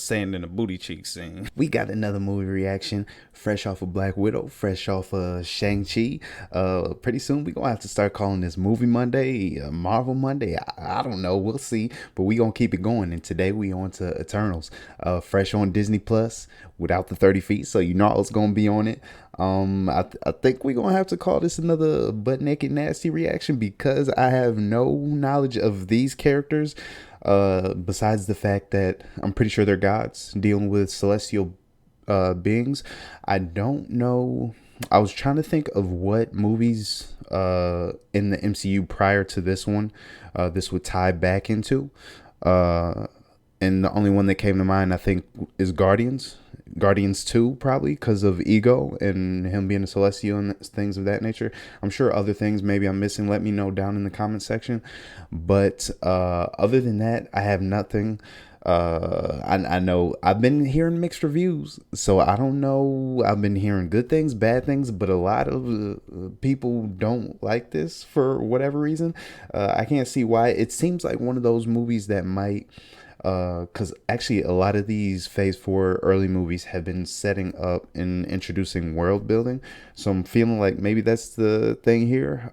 sand in the booty cheek scene. We got another movie reaction, fresh off of Black Widow, fresh off of Shang-Chi. Pretty soon we gonna have to start calling this Movie Monday, Marvel Monday. I don't know, we'll see. But we gonna keep it going. And today we on to Eternals, fresh on Disney Plus without the 30 feet, so you know I was gonna be on it. I think we're gonna have to call this another butt naked nasty reaction because I have no knowledge of these characters, besides the fact that I'm pretty sure they're gods dealing with celestial beings. I don't know. I was trying to think of what movies in the MCU prior to this one this would tie back into. And the only one that came to mind, I think, is Guardians 2, probably because of Ego and him being a celestial and things of that nature. I'm sure other things maybe I'm missing. Let me know down in the comment section. But other than that, I have nothing. I know I've been hearing mixed reviews, so I don't know. I've been hearing good things, bad things, but a lot of people don't like this for whatever reason. I can't see why. It seems like one of those movies that might, because actually a lot of these phase 4 early movies have been setting up and introducing world building, so I'm feeling like maybe that's the thing here.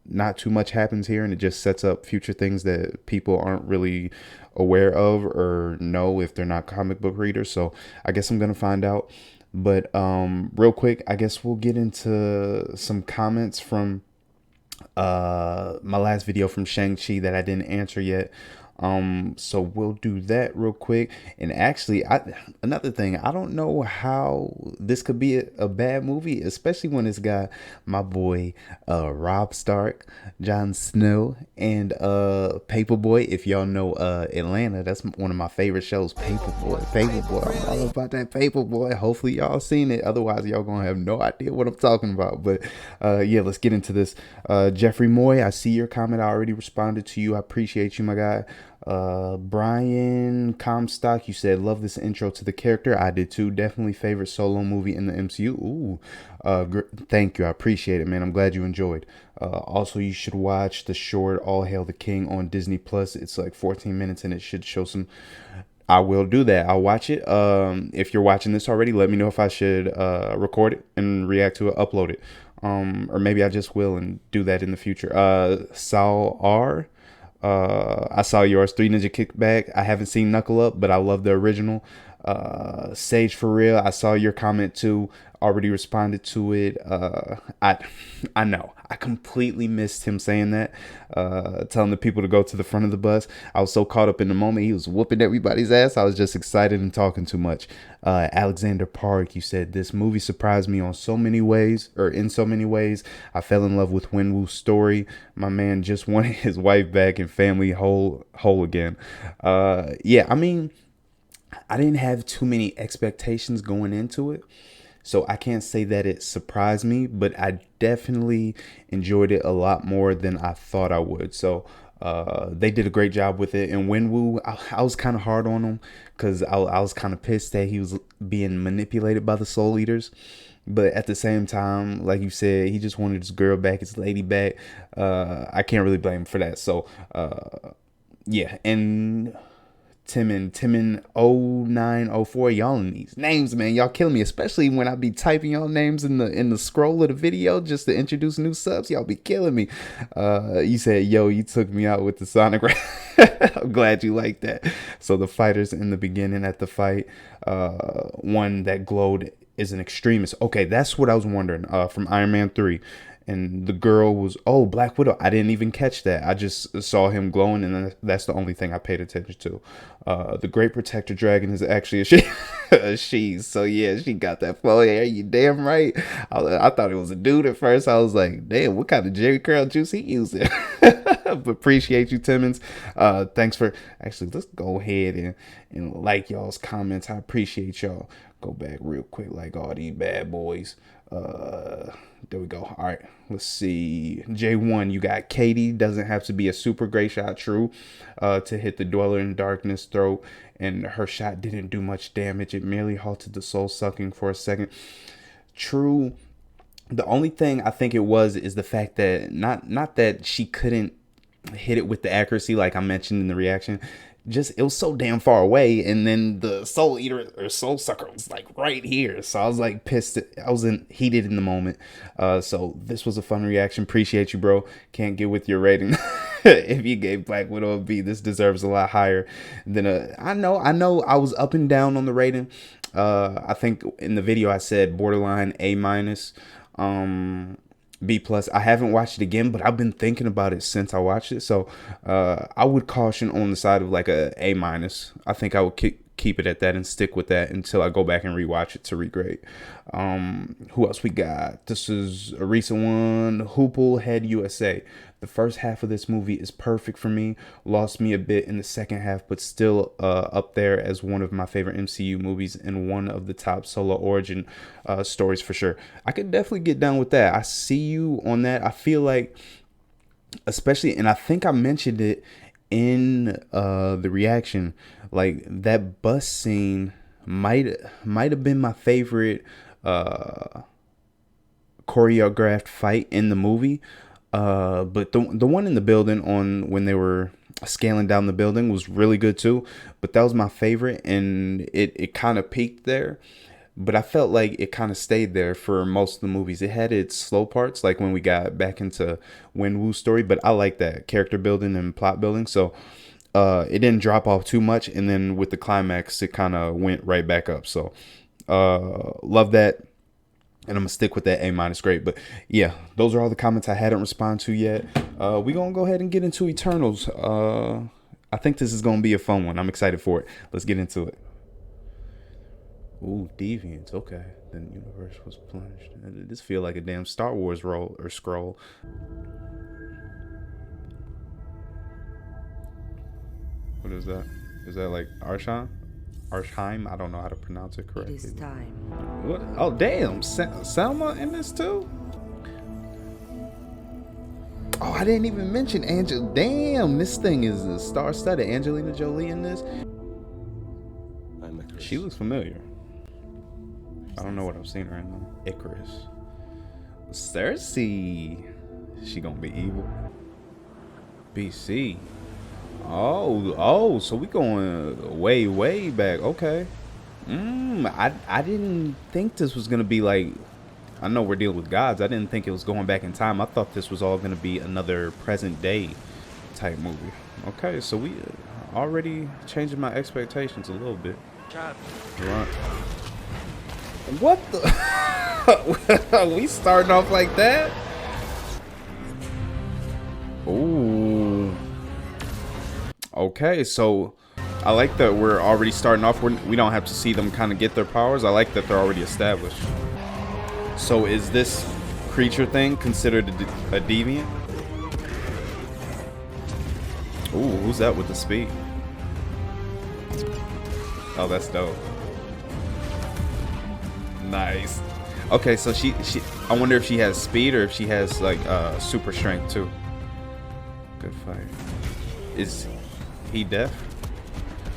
Not too much happens here and it just sets up future things that people aren't really aware of or know if they're not comic book readers. So I guess I'm gonna find out. But real quick, I guess we'll get into some comments from my last video from Shang-Chi that I didn't answer yet. So we'll do that real quick. And actually, another thing, I don't know how this could be a bad movie, especially when it's got my boy Rob Stark, Jon Snow, and Paperboy. If y'all know Atlanta, that's one of my favorite shows. Paperboy, I'm all about that Paperboy. Hopefully y'all seen it, otherwise y'all gonna have no idea what I'm talking about. But yeah, let's get into this. Jeffrey Moy, I see your comment. I already responded to you. I appreciate you, my guy. Brian Comstock, you said love this intro to the character. I did too. Definitely favorite solo movie in the MCU. Ooh, thank you. I appreciate it, man. I'm glad you enjoyed. Also, you should watch the short All Hail the King on Disney Plus. It's like 14 minutes and it should show some. I will do that. I'll watch it. If you're watching this already, let me know if I should record it and react to it, upload it. Or maybe I just will and do that in the future. Sal R. I saw yours, Three Ninja Kickback. I haven't seen Knuckle Up, but I love the original. Sage for real. I saw your comment too. Already responded to it. I know I completely missed him saying that, telling the people to go to the front of the bus. I was so caught up in the moment. He was whooping everybody's ass. I was just excited and talking too much. Alexander Park, you said this movie surprised me on so many ways, or in so many ways. I fell in love with Wenwu's story. My man just wanted his wife back and family whole again. Yeah, I mean, I didn't have too many expectations going into it, so I can't say that it surprised me, but I definitely enjoyed it a lot more than I thought I would. So they did a great job with it. And Wenwu, I was kind of hard on him because I was kind of pissed that he was being manipulated by the Soul Eaters. But at the same time, like you said, he just wanted his girl back, his lady back. I can't really blame him for that. So yeah, and Timin 0904, y'all in these names, man, y'all killing me, especially when I be typing y'all names in the scroll of the video just to introduce new subs. Y'all be killing me. You said, yo, you took me out with the sonic rap. I'm glad you like that. So the fighters in the beginning at the fight, one that glowed is an extremist. Okay, that's what I was wondering. From Iron Man 3. And the girl was, oh, Black Widow. I didn't even catch that. I just saw him glowing, and that's the only thing I paid attention to. The Great Protector Dragon is actually a she. A she. So, yeah, she got that flow hair. You damn right. I thought it was a dude at first. I was like, damn, what kind of Jerry curl juice he using? But appreciate you, Timmons. Thanks for, actually, let's go ahead and like y'all's comments. I appreciate y'all. Go back real quick, like all these bad boys. There we go. All right, let's see. J1, you got Katie. Doesn't have to be a super great shot, true, to hit the Dweller in Darkness throat, and her shot didn't do much damage. It merely halted the soul sucking for a second. True. The only thing I think it was is the fact that not that she couldn't hit it with the accuracy like I mentioned in the reaction. just, it was so damn far away, and then the soul eater or soul sucker was like right here. So I was like pissed. I was heated in the moment. So this was a fun reaction. Appreciate you, bro. Can't get with your rating. If you gave Black Widow a B, this deserves a lot higher than a. I know I was up and down on the rating. I think in the video I said borderline A minus. B plus. I haven't watched it again, but I've been thinking about it since I watched it. So I would caution on the side of like a minus. I think I would keep it at that and stick with that until I go back and rewatch it to regrade. Who else we got? This is a recent one. Hoople Head USA. The first half of this movie is perfect for me. Lost me a bit in the second half, but still up there as one of my favorite MCU movies and one of the top solo origin stories for sure. I could definitely get down with that. I see you on that. I feel like, especially, and I think I mentioned it in the reaction, like that bus scene might have been my favorite choreographed fight in the movie. But the one in the building on when they were scaling down the building was really good too. But that was my favorite, and it kind of peaked there. But I felt like it kind of stayed there for most of the movies. It had its slow parts, like when we got back into Wenwu's story. But I like that character building and plot building. So it didn't drop off too much. And then with the climax, it kind of went right back up. So love that. And I'm going to stick with that A minus grade. But yeah, those are all the comments I hadn't responded to yet. We're going to go ahead and get into Eternals. I think this is going to be a fun one. I'm excited for it. Let's get into it. Ooh, deviants. Okay. The universe was plunged. This feel like a damn Star Wars roll or scroll. What is that? Is that like Arshan? Arsheim? I don't know how to pronounce it correctly. It is time. What? Oh, damn. Selma in this too? Oh, I didn't even mention Angel. Damn, this thing is a star-studded. Angelina Jolie in this. She looks familiar. I don't know what I've seen her in though. Ikaris. Cersei. She gonna be evil. BC. Oh, so we going way back. Okay. I didn't think this was gonna be like, I know we're dealing with gods. I didn't think it was going back in time. I thought this was all gonna be another present day type movie. Okay, so we already changing my expectations a little bit. Right. What the? We starting off like that? Ooh. Okay, so I like that we're already starting off. We don't have to see them kind of get their powers. I like that they're already established. So is this creature thing considered a deviant? Ooh, who's that with the speed? Oh, that's dope. Nice. Okay, so she I wonder if she has speed or if she has like super strength too. Good fight. Is he deaf?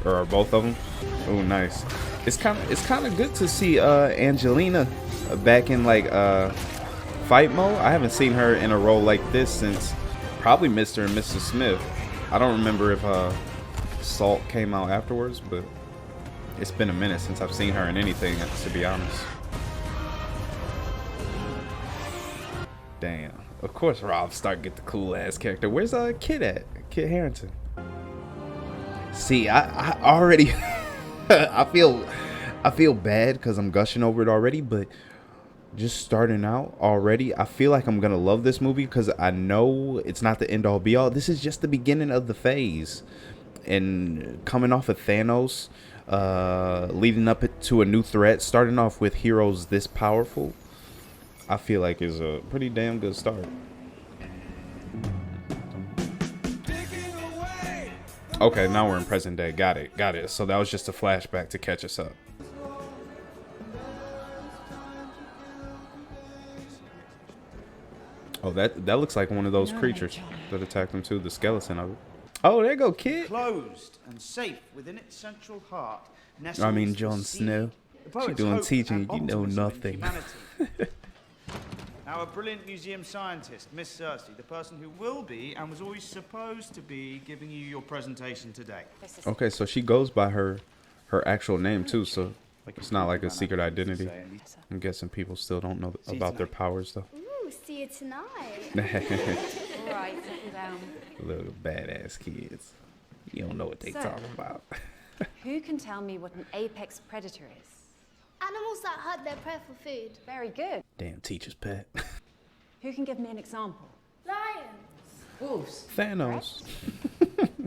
Or are both of them? Oh, nice. It's kind of good to see Angelina back in like fight mode. I haven't seen her in a role like this since probably Mr. and Mrs. Smith. I don't remember if Salt came out afterwards, but it's been a minute since I've seen her in anything, to be honest. Damn. Of course Rob Stark get the cool ass character. Where's Kit at? Kit Harington. See, I already I feel bad because I'm gushing over it already, but just starting out already, I feel like I'm gonna love this movie because I know it's not the end all be all. This is just the beginning of the phase, and coming off of Thanos, leading up to a new threat, starting off with heroes this powerful, I feel like is a pretty damn good start. Okay, now we're in present day. Got it. So that was just a flashback to catch us up. Oh, that looks like one of those creatures that attacked them too. The skeleton of it. Oh, there you go, Kid. Closed and safe within its central heart. I mean, Jon Snow. She doing teaching, you know nothing. Our brilliant museum scientist, Miss Cersei, the person who will be and was always supposed to be giving you your presentation today. Okay, so she goes by her actual name too, so it's not like a secret identity. I'm guessing people still don't know about their powers though. Ooh, see you tonight. Right, settle down. Little badass kids. You don't know what they talking about. Who can tell me what an apex predator is? Animals that hunt their prey for food. Very good. Damn teacher's pet. Who can give me an example? Lions. Wolves. Thanos.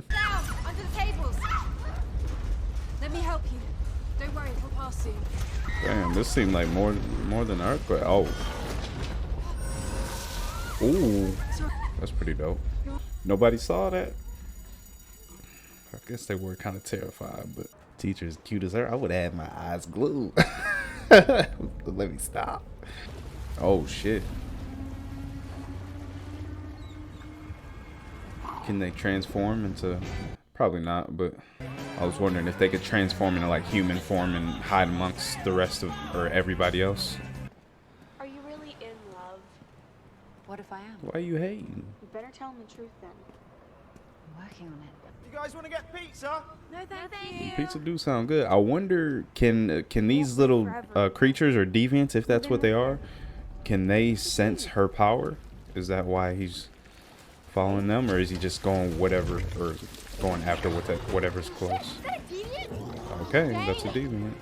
Down, under the tables. Let me help you. Don't worry, we'll pass soon. Damn, this seemed like more than an earthquake. Oh. Ooh. That's pretty dope. Nobody saw that? I guess they were kind of terrified, but teacher's cute as her. I would have had my eyes glued. Let me stop. Oh shit. Can they transform into... Probably not, but I was wondering if they could transform into like human form and hide amongst the rest of, or everybody else. Are you really in love? What if I am? Why are you hating? You better tell him the truth then. I'm working on it. You guys want to get pizza? No, thank you. Pizza do sound good. I wonder, can these little creatures or deviants, if that's what they are, can they sense her power? Is that why he's following them, or is he just going whatever, or going after whatever's close? Okay, that's a deviant.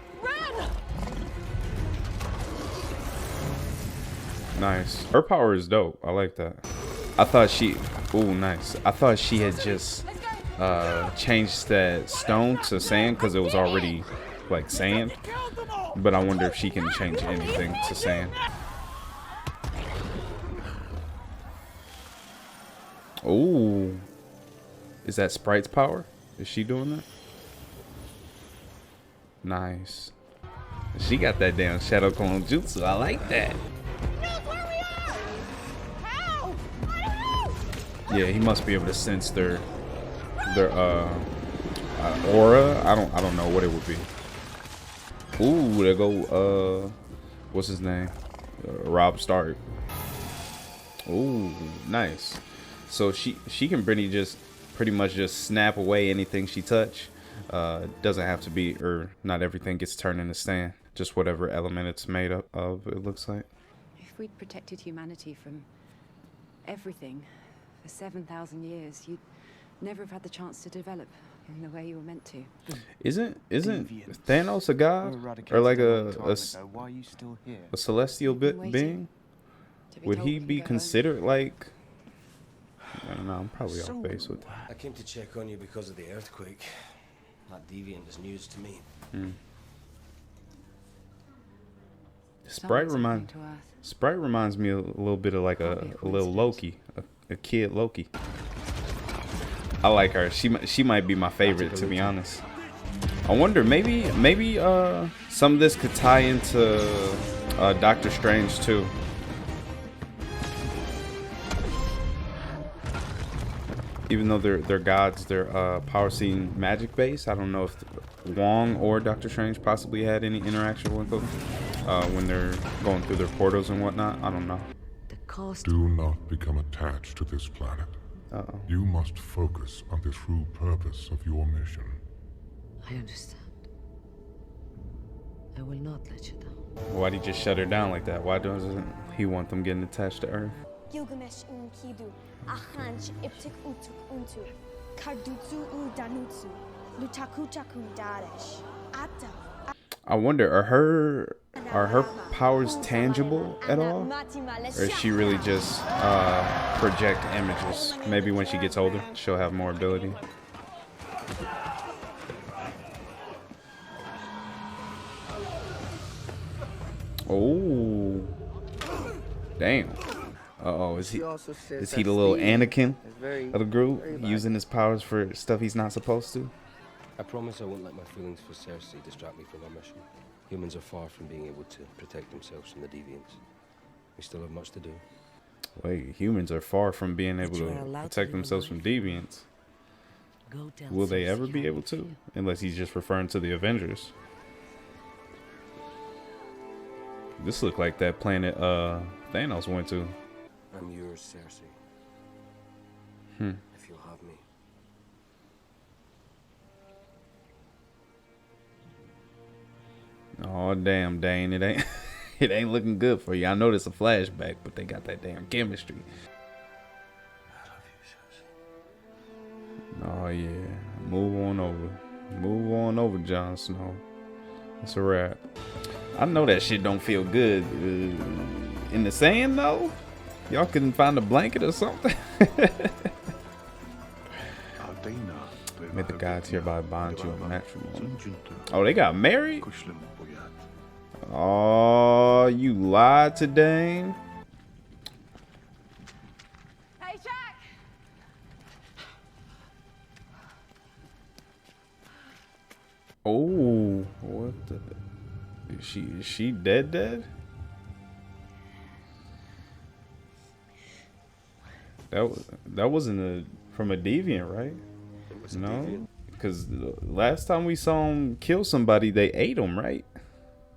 Nice. Her power is dope. I like that. I thought she... Ooh, nice. I thought she had just changed that stone to sand because it was already like sand. But I wonder if she can change anything to sand. Ooh. Is that Sprite's power? Is she doing that? Nice. She got that damn shadow clone jutsu. I like that. Yeah, he must be able to sense their aura. I don't know what it would be. Ooh, there go what's his name? Rob Stark. Ooh, nice. So she can pretty much just snap away anything she touch. Doesn't have to be, or not everything gets turned into sand. Just whatever element it's made up of, it looks like. If we'd protected humanity from everything for 7,000 years, you'd never have had the chance to develop in the way you were meant to. Isn't Thanos a god, or like a celestial being? Would he be considered like? I don't know. I'm probably off base with that. I came to check on you because of the earthquake. That deviant is news to me. Sprite reminds me a little bit of like a little Loki, a kid Loki. I like her. She might be my favorite, to be honest. I wonder, maybe some of this could tie into Doctor Strange too. Even though they're gods, they're power scene magic based. I don't know if Wong or Doctor Strange possibly had any interaction with them when they're going through their portals and whatnot. I don't know. Do not become attached to this planet. You must focus on the true purpose of your mission. I understand. I will not let you down. Why'd he just shut her down like that? Why doesn't he want them getting attached to Earth? Gilgamesh unkidu, ahanj iptik utuk untu, kardutsu danutsu, lutakuchaku daresh, ata. I wonder, are her powers tangible at all, or is she really just project images? Maybe when she gets older, she'll have more ability. Oh, damn. Uh-oh, is he the little Anakin of the group, using his powers for stuff he's not supposed to? I promise I won't let my feelings for Cersei distract me from our mission. Humans are far from being able to protect themselves from the deviants. We still have much to do. Wait, humans are far from being able to protect themselves from deviants. Will they ever be able to? Unless he's just referring to the Avengers. This looked like that planet Thanos went to. I'm yours, Cersei. If you'll have me. Oh damn, Dane, it ain't it ain't looking good for you. I know it's a flashback, but they got that damn chemistry. I love you, Cersei. Oh yeah, move on over, Jon Snow. It's a wrap. I know that shit don't feel good in the sand though. Y'all couldn't find a blanket or something. May the gods hereby bond you in matrimony. Oh, they got married? Oh, you lied to Dane? Hey, Jack! Oh, what the? Is she dead? That wasn't from a deviant, right? No, because last time we saw him kill somebody, they ate him, right?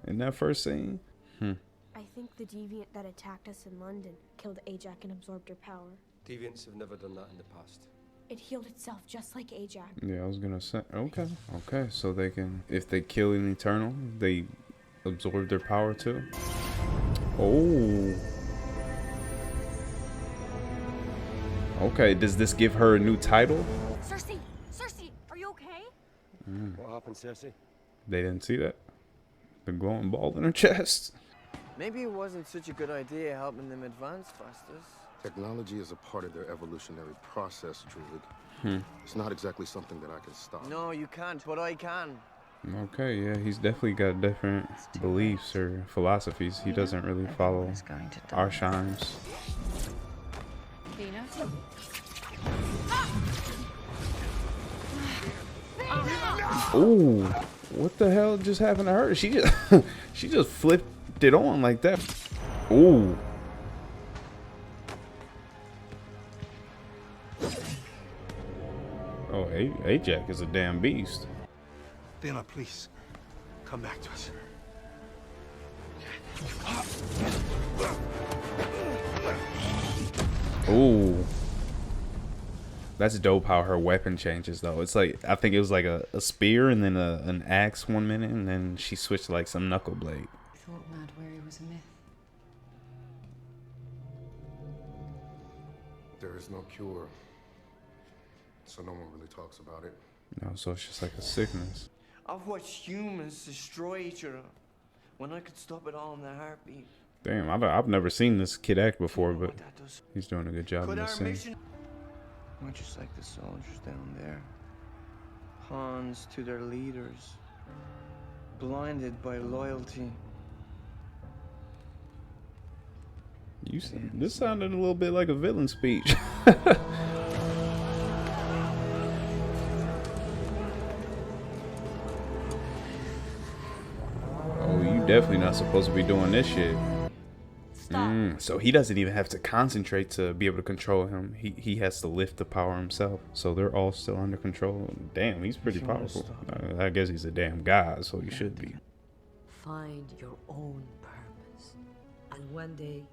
In that first scene. I think the deviant that attacked us in London killed Ajak and absorbed her power. Deviants have never done that in the past. It healed itself just like Ajak. Yeah, I was gonna say. Okay. So they can, if they kill an Eternal, they absorb their power too. Oh. Okay. Does this give her a new title? Cersei! Cersei! Are you okay? What happened, Cersei? They didn't see that. The glowing ball in her chest. Maybe it wasn't such a good idea helping them advance phastos. Technology is a part of their evolutionary process, druig. It's not exactly something that I can stop. No, you can't, but I can. Okay, yeah, he's definitely got different beliefs or philosophies. He doesn't really follow our shines. Thena? Ooh, what the hell just happened to her? She just flipped it on like that. Ooh. Oh, Ajak is a damn beast. Thena, please, come back to us. Ooh. That's dope how her weapon changes though. It's like, I think it was like a spear and then an axe 1 minute and then she switched to like some knuckle blade. I thought Mad Weary was a myth. There is no cure, so no one really talks about it. No, so it's just like a sickness. I've watched humans destroy each other when I could stop it all in a heartbeat. Damn, I've never seen this kid act before, but he's doing a good job in this scene. We're just like the soldiers down there. Pawns to their leaders. Blinded by loyalty. This sounded a little bit like a villain speech. Oh, you definitely not supposed to be doing this shit. So he doesn't even have to concentrate to be able to control him. He has to lift the power himself. So they're all still under control. Damn, he's pretty powerful. I guess he's a damn god, so he should be. Find your own purpose. And one day,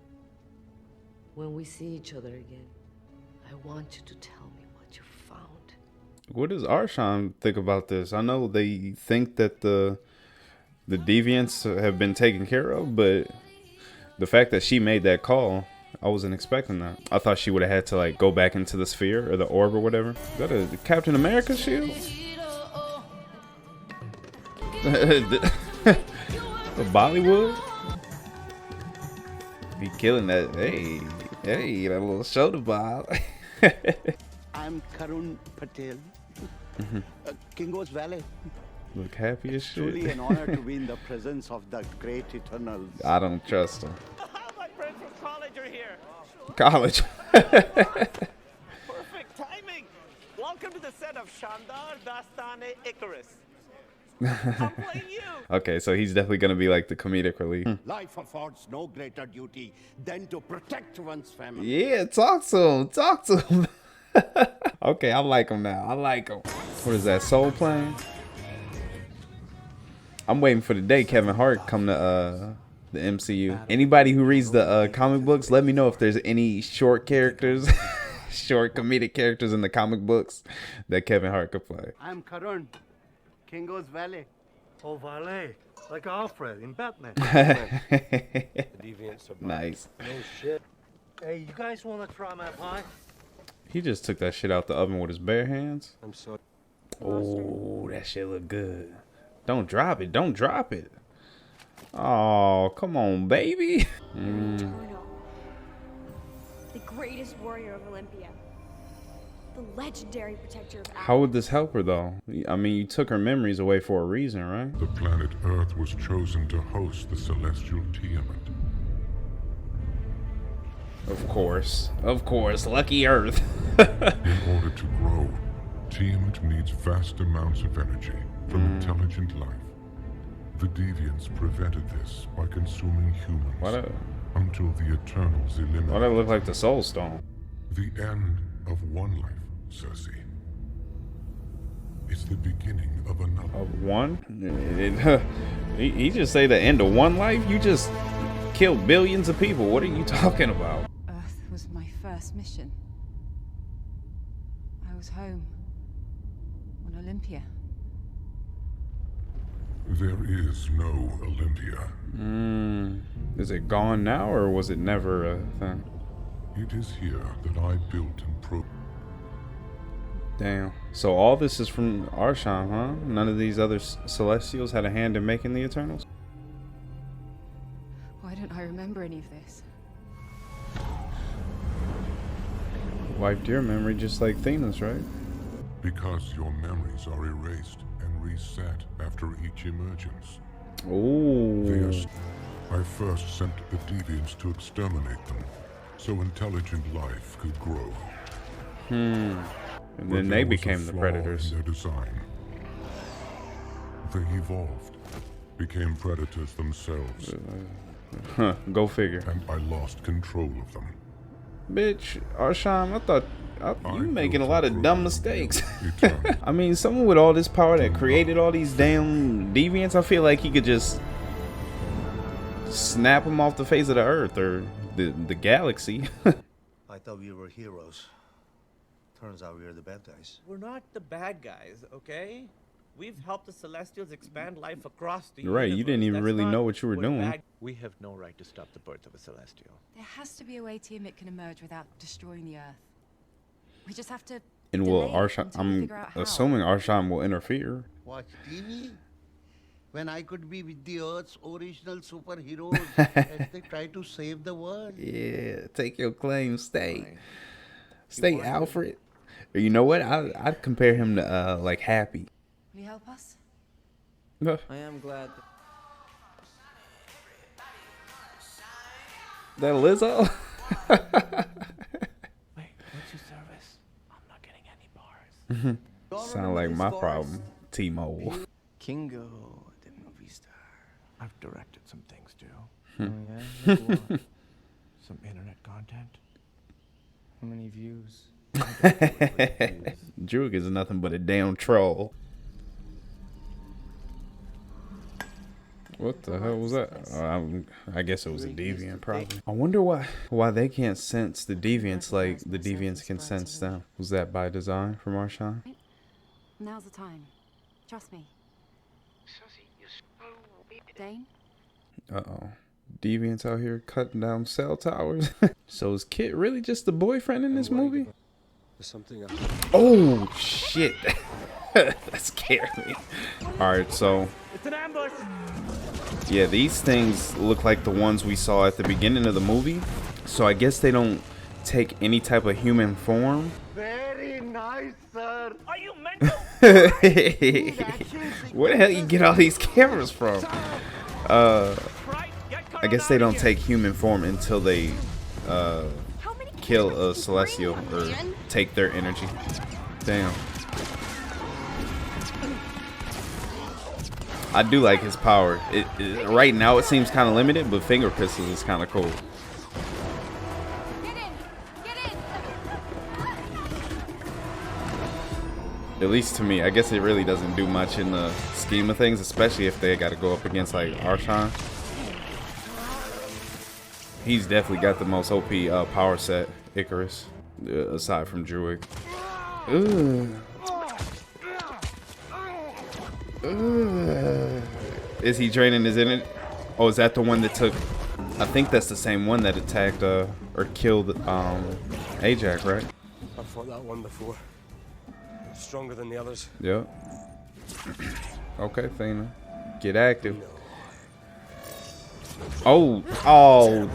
when we see each other again, I want you to tell me what you found. What does Arshan think about this? I know they think that the deviants have been taken care of, but the fact that she made that call, I wasn't expecting that. I thought she would have had to like go back into the sphere or the orb or whatever. Is that a Captain America shield? The Bollywood? Be killing that. Hey, that little shoulder bob. I'm Karun Patel, Kingo's valet. Look happy as shit. Truly an honor to be in the presence of the great Eternals. I don't trust him. My friends from college are here. College. Perfect timing. Welcome to the set of Shandar Dastane Ikaris. I'm playing you. Okay, so he's definitely gonna be like the comedic relief. Life affords no greater duty than to protect one's family. Yeah, talk to him. Talk to him. Okay, I like him now. I like him. What is that, Soul playing? I'm waiting for the day Kevin Hart come to the MCU. Anybody who reads the comic books, let me know if there's any short characters, short comedic characters in the comic books that Kevin Hart could play. I'm Karun, Kingo's valet. Oh, valet. Like Alfred in Batman. Nice. No shit. Hey, you guys want to try my pie? He just took that shit out the oven with his bare hands. I'm sorry. Oh, that shit look good. Don't drop it. Don't drop it. Oh, come on, baby. Eternal. The greatest warrior of Olympia. The legendary protector of Africa. How would this help her, though? I mean, you took her memories away for a reason, right? The planet Earth was chosen to host the celestial Tiamat. Of course. Of course. Lucky Earth. In order to grow, Tiamat needs vast amounts of energy from intelligent life. The Deviants prevented this by consuming humans until the Eternals eliminated. Why that look like the Soul Stone? The end of one life, Cersei, is the beginning of another. Of one? He just say the end of one life? You just killed billions of people. What are you talking about? Earth was my first mission. I was home on Olympia. There is no Olympia. Is it gone now, or was it never a thing? It is here that I built and Damn. So all this is from Arshan, huh? None of these other Celestials had a hand in making the Eternals? Why don't I remember any of this? Wiped your memory just like Thena's, right? Because your memories are erased and reset after each emergence. Oh. I first sent the Deviants to exterminate them, so intelligent life could grow. And then they became the predators. In their design. They evolved, became predators themselves. Huh, go figure. And I lost control of them. Bitch, Arshan, I thought you making a lot of dumb mistakes. I mean, someone with all this power that created all these damn deviants, I feel like he could just snap them off the face of the earth or the galaxy. I thought we were heroes. Turns out we are the bad guys. We're not the bad guys, okay? We've helped the Celestials expand life across the You're right, you didn't even really know what you were doing. We have no right to stop the birth of a Celestial. There has to be a way Tiamat can emerge without destroying the Earth. We just have to. And will Arshan? I'm assuming Arshan will interfere. Watch TV? When I could be with the Earth's original superheroes as they try to save the world. Yeah, take your claim, stay, Alfred. Or you know what? I'd compare him to like Happy. Will you help us? I am glad. That Lizzo? Wait, what's your service? I'm not getting any bars. Sound like my problem, T-Mobile. Kingo, the movie star. I've directed some things too. Oh yeah? Some internet content. How many views? Druig is nothing but a damn troll. What the hell was that? I guess it was a deviant, probably. I wonder why they can't sense the deviants like the deviants can sense them. Was that by design from Arshan? Now's the time. Trust me. Dane? Uh-oh. Deviants out here cutting down cell towers. So is Kit really just the boyfriend in this movie? There's something Oh, shit. That scared me. Alright, so... It's an ambush! Yeah, these things look like the ones we saw at the beginning of the movie. So I guess they don't take any type of human form. Very nice, sir. Are you mental? Where the hell you get all these cameras from? I guess they don't take human form until they kill a celestial or take their energy. Damn. I do like his power. Right now it seems kind of limited, but finger pistols is kind of cool. At least to me. I guess it really doesn't do much in the scheme of things, especially if they got to go up against like Arshan. He's definitely got the most OP power set, Icarus, aside from Druig. Is he draining his energy? Oh, is that the one that took? I think that's the same one that attacked or killed Ajak, right? I've fought that one before. It's stronger than the others. Yep. Okay, Thena. Get active. Oh, oh.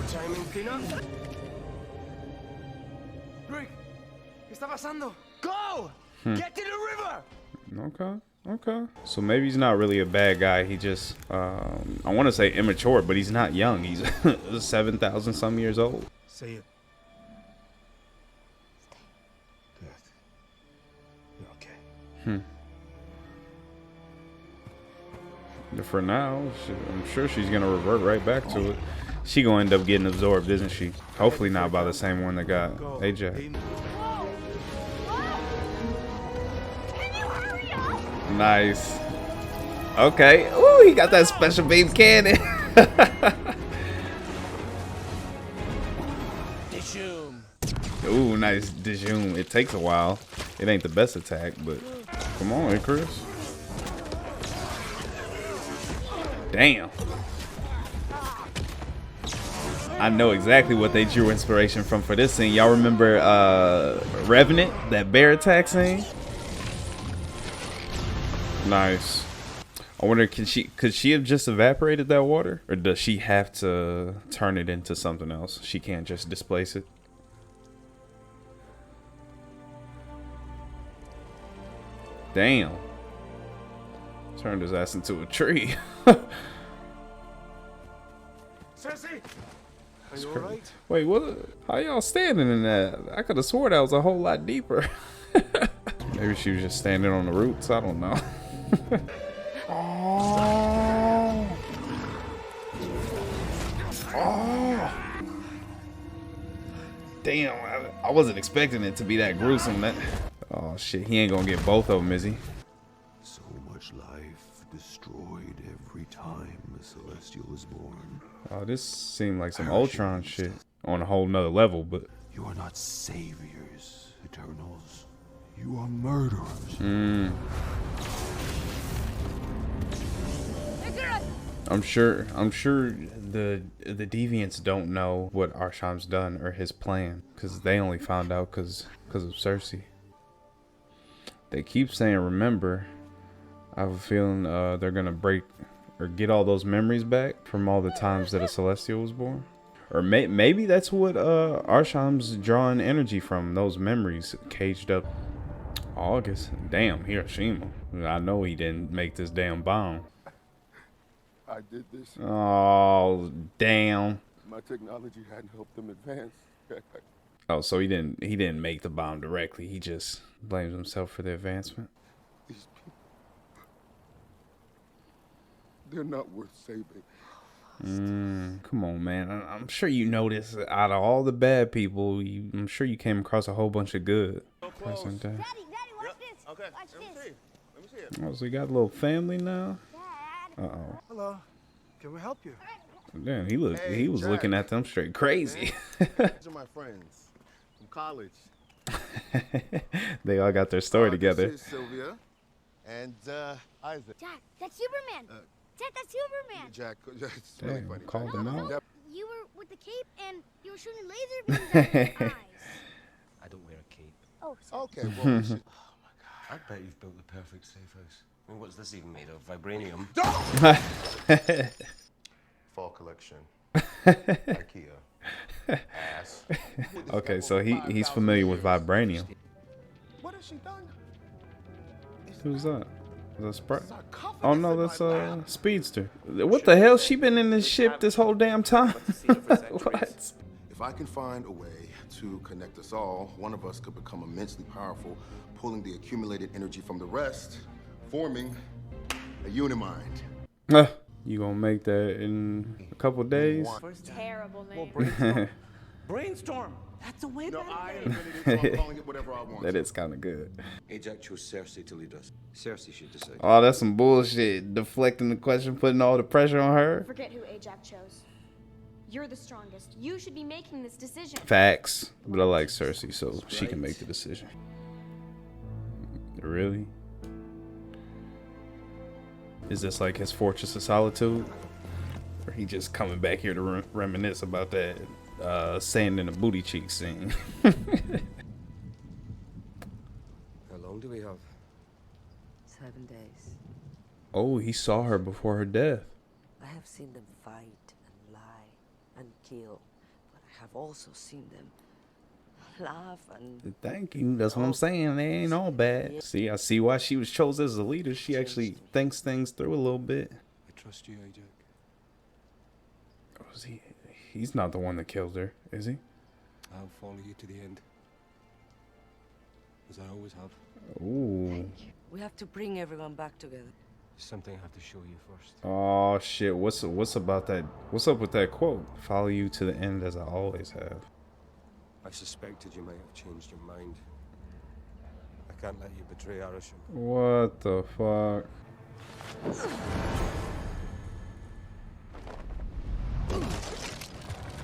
Druig, ¿qué está pasando? Go! Get to the river! Okay, okay. So maybe he's not really a bad guy. He just, I want to say immature, but he's not young. He's 7,000 some years old. Say it. Death. You're okay. For now, I'm sure she's gonna revert right back to it. She gonna end up getting absorbed, isn't she? Hopefully not by the same one that got Ajak. Nice. Okay. Ooh, he got that special beam cannon. Ooh, nice Dijum. It takes a while. It ain't the best attack, but come on, Icarus. Damn. I know exactly what they drew inspiration from for this scene. Y'all remember Revenant, that bear attack scene? Nice. I wonder, could she have just evaporated that water? Or does she have to turn it into something else? She can't just displace it. Damn. Turned his ass into a tree. Cersei! Are you alright? Wait, what? How y'all standing in that? I could have swore that was a whole lot deeper. Maybe she was just standing on the roots. I don't know. Oh. Oh. Damn, I wasn't expecting it to be that gruesome. Oh shit, he ain't gonna get both of them, is he? So much life destroyed every time a celestial is born. Oh, this seemed like some Ultron shit on a whole nother level, but you are not saviors, Eternals. You are murderers. I'm sure the deviants don't know what Arsham's done or his plan, because they only found out because of Cersei. They keep saying remember. I have a feeling they're gonna break or get all those memories back from all the times that a Celestial was born. Or maybe that's what Arsham's drawing energy from, those memories caged up. August, damn, Hiroshima. I know he didn't make this damn bomb. I did this. Oh, damn. My technology hadn't helped them advance. Oh, so he didn't make the bomb directly. He just blames himself for the advancement. These people, they're not worth saving. Come on, man. I'm sure you noticed out of all the bad people, I'm sure you came across a whole bunch of good. Daddy, watch this. Okay. Watch this. Let me see it. Oh, so you got a little family now? Dad. Uh-oh. Hello. Can we help you? Damn, he was Jack. looking at them straight crazy. These are my friends from college. They all got their story together. This is Sylvia and Isaac. Jack, that's Superman. Jack, that's Superman. Jack, it's really Damn, funny. called them out. You were with the cape and you were shooting laser beams out of your eyes. I don't wear a cape. Oh, sorry. Okay, well, we should... Oh my god. I bet you've built the perfect safe house. I mean, what's this even made of? Vibranium? Fall collection. IKEA. Ass. Okay, so he's familiar with vibranium. What has she done? Who's that? Is that Sprite? Oh no, that's Speedster. What the hell? She been in this ship this whole damn time? What? If I can find a way to connect us all, one of us could become immensely powerful, pulling the accumulated energy from the rest, forming a unimind. You gonna make that in a couple days? Terrible name. Brainstorm. Brainstorm. That's a way better name. I'm calling it whatever I want. That is kind of good. Ajak chose Cersei to lead us. Cersei should decide. Oh, that's some bullshit. Deflecting the question, putting all the pressure on her. Forget who Ajak chose. You're the strongest. You should be making this decision. Facts. But I like Cersei, so she can make the decision. Really? Is this like his Fortress of Solitude? Or he just coming back here to reminisce about that sand in the booty cheek scene? How long do we have? 7 days. Oh, he saw her before her death. I have seen them fight and lie and kill, but I have also seen them laugh and... Thank you. That's what I'm saying. They ain't all bad. See, I see why she was chosen as a leader. She actually thinks things through a little bit. I trust you, Ajak. Was he? He's not the one that killed her, is he? I'll follow you to the end. As I always have. Ooh. We have to bring everyone back together. There's something I have to show you first. Oh shit! What's about that? What's up with that quote? Follow you to the end as I always have. I suspected you might have changed your mind. I can't let you betray Arisham. What the fuck?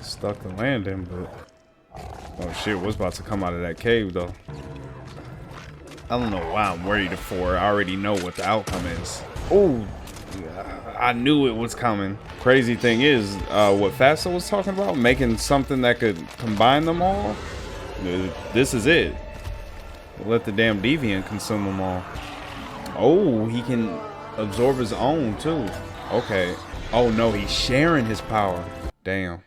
Stuck the landing, but oh shit! What's about to come out of that cave though? I don't know why I'm worried for. I already know what the outcome is. Oh, I knew it was coming. Crazy thing is, what phastos was talking about, making something that could combine them all. This is it. Let the damn deviant consume them all. Oh, he can absorb his own too. Okay. Oh no, he's sharing his power. Damn.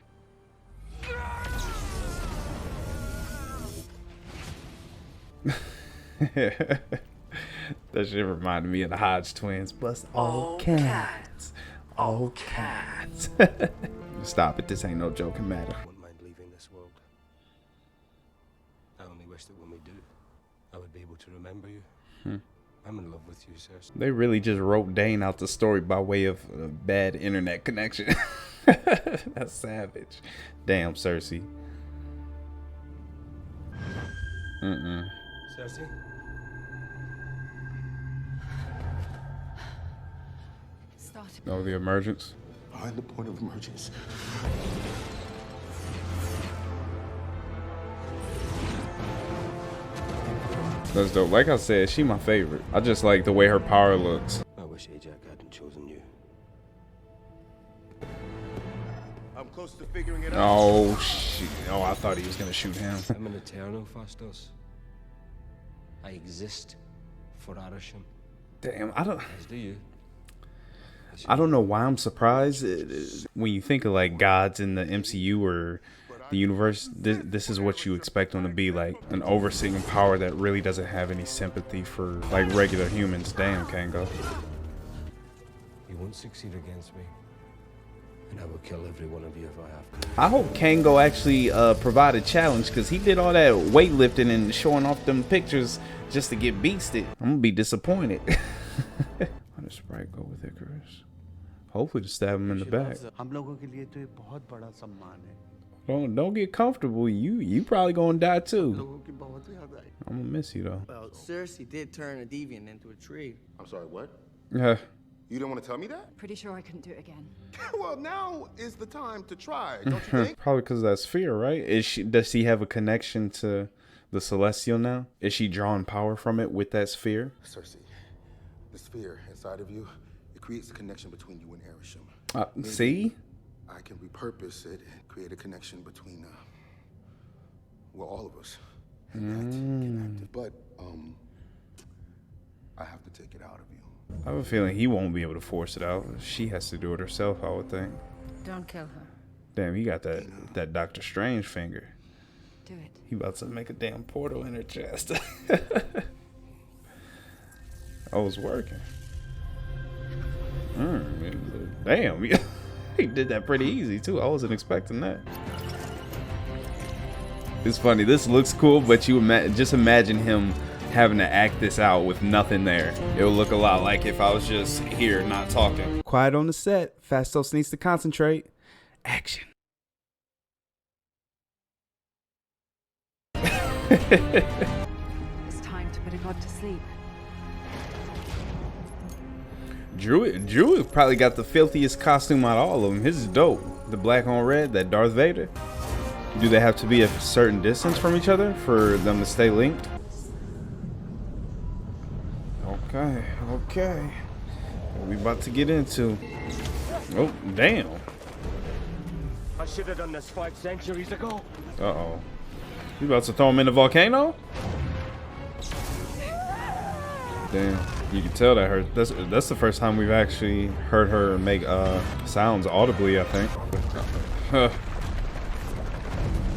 That shit reminded me of the Hodge twins. Bust all cats. All cats. Stop it. This ain't no joking matter. I wouldn't mind leaving this world. I only wish that when we do, I would be able to remember you. I'm in love with you, Cersei. They really just wrote Dane out the story by way of a bad internet connection. That's savage. Damn, Cersei. Cersei? Oh, the emergence. Behind the point of emergence. That's dope. Like I said, she my favorite. I just like the way her power looks. I wish Ajak hadn't chosen you. I'm close to figuring it out. Oh shit! Oh, I thought he was gonna shoot him. I'm an eternal, phastos. I exist for Arisham. Damn, I don't. As do you. I don't know why I'm surprised. When you think of like gods in the MCU or the universe, this is what you expect them to be, like an overseeing power that really doesn't have any sympathy for like regular humans. Damn, Kingo. You won't succeed against me, and I will kill every one of you if I have to. I hope Kingo actually provide a challenge, because he did all that weightlifting and showing off them pictures just to get beasted. I'm gonna be disappointed. How does Sprite go with Icarus? Hopefully to stab him in the back. Don't get comfortable. You probably gonna die too. I'm gonna miss you though. Well, Cersei did turn a deviant into a tree. I'm sorry, what? Yeah. You don't want to tell me that? Pretty sure I couldn't do it again. Well, now is the time to try, don't you think? Probably because of that sphere, right? Does she have a connection to the Celestial now? Is she drawing power from it with that sphere? Cersei, the sphere inside of you, it creates a connection between you and Arisham. See? I can repurpose it and create a connection between, well, all of us. And that get active. But, I have to take it out of you. I have a feeling he won't be able to force it out. She has to do it herself, I would think. Don't kill her. Damn, he got that Doctor Strange finger. Do it. He about to make a damn portal in her chest. I was working. Damn, he did that pretty easy too. I wasn't expecting that. It's funny. This looks cool, but you just imagine him having to act this out with nothing there. It would look a lot like if I was just here not talking. Quiet on the set. Phastos needs to concentrate. Action. It's time to put a god to sleep. Druig probably got the filthiest costume out of all of them. His is dope. the black on red, that Darth Vader? Do they have to be a certain distance from each other for them to stay linked? Okay, okay. What we about to get into? Oh, damn. I should have done this 5 centuries ago. Uh-oh. You about to throw him in the volcano? Damn. You can tell that hurt. That's the first time we've actually heard her make sounds audibly, I think.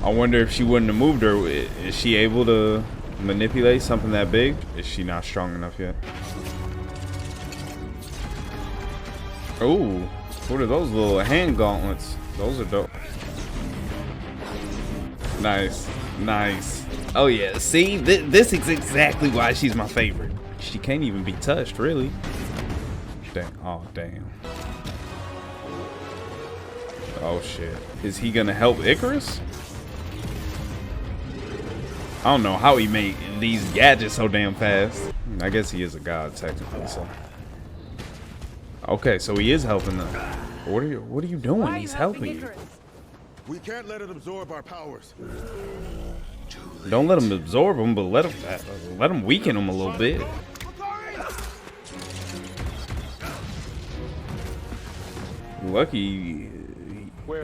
I wonder if she wouldn't have moved her. Is she able to manipulate something that big? Is she not strong enough yet? Ooh, what are those little hand gauntlets? Those are dope. Nice, nice. Oh yeah, see, this is exactly why she's my favorite. She can't even be touched, really. Damn. Oh, damn. Oh shit. Is he gonna help Icarus? I don't know how he made these gadgets so damn fast. I guess he is a god technically, so. Okay, so he is helping them. What are you doing? He's helping you. We can't let it absorb our powers. Don't let him absorb them, but let him weaken them a little bit. Lucky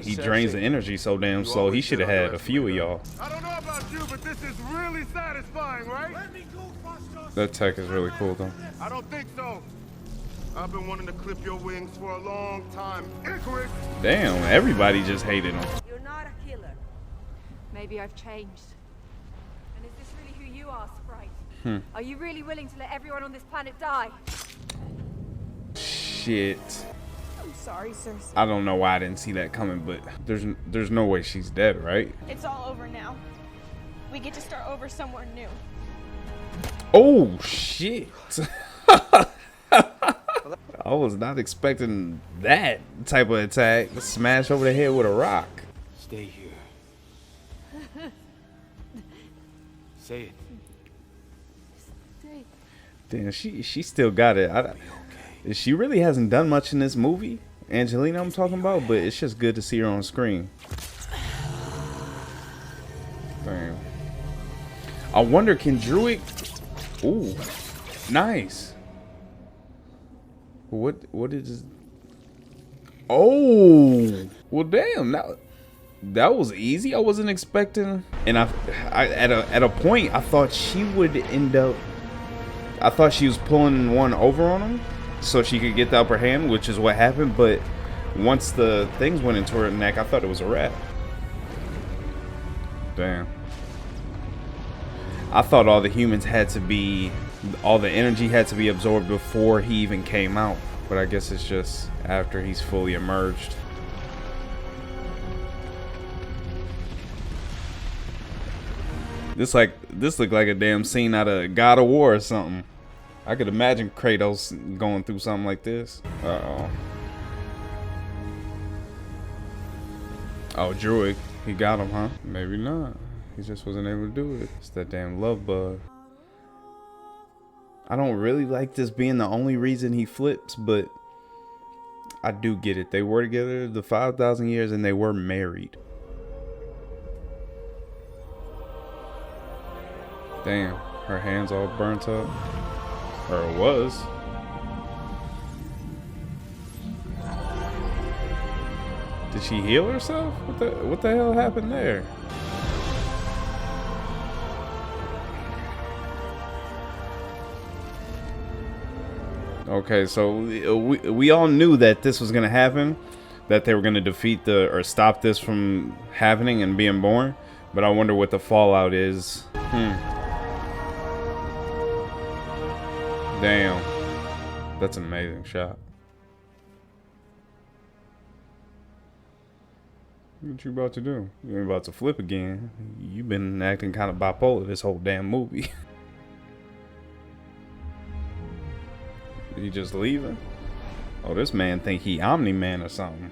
he drains the energy so damn slow. He should have had a few of y'all. I don't know about you, but this is really satisfying, right? That tech is really cool though. I don't think so. I've been wanting to clip your wings for a long time. Icarus! Damn, everybody just hated him. You're not a killer. Maybe I've changed. And is this really who you are, Sprite? Are you really willing to let everyone on this planet die? Shit. I'm sorry, Cersei. I don't know why I didn't see that coming, but there's no way she's dead, right? It's all over now. We get to start over somewhere new. Oh shit. I was not expecting that type of attack. Smash over the head with a rock. Stay here. Say it. Stay. Damn, she still got it. She really hasn't done much in this movie, Angelina I'm talking about, but it's just good to see her on screen. Damn. I wonder, can Druig... Ooh, nice. What is... Oh, well damn, that was easy. I wasn't expecting, and I at a point I thought she would end up, I thought she was pulling one over on him so she could get the upper hand, which is what happened, but once the things went into her neck, I thought it was a wrap. Damn. I thought all the humans had to be, all the energy had to be absorbed before he even came out, but I guess it's just after he's fully emerged. This looked like a damn scene out of God of War or something. I could imagine Kratos going through something like this. Uh-oh. Oh, Druig. He got him, huh? Maybe not. He just wasn't able to do it. It's that damn love bug. I don't really like this being the only reason he flips, but I do get it. They were together the 5,000 years and they were married. Damn, her hands all burnt up. Or it was. Did she heal herself? What the hell happened there? Okay, so we all knew that this was gonna happen, that they were gonna defeat or stop this from happening and being born. But I wonder what the fallout is. Damn, that's an amazing shot. What you about to do? You're about to flip again. You've been acting kind of bipolar this whole damn movie. He just leaving? Oh, this man think he Omni-Man or something.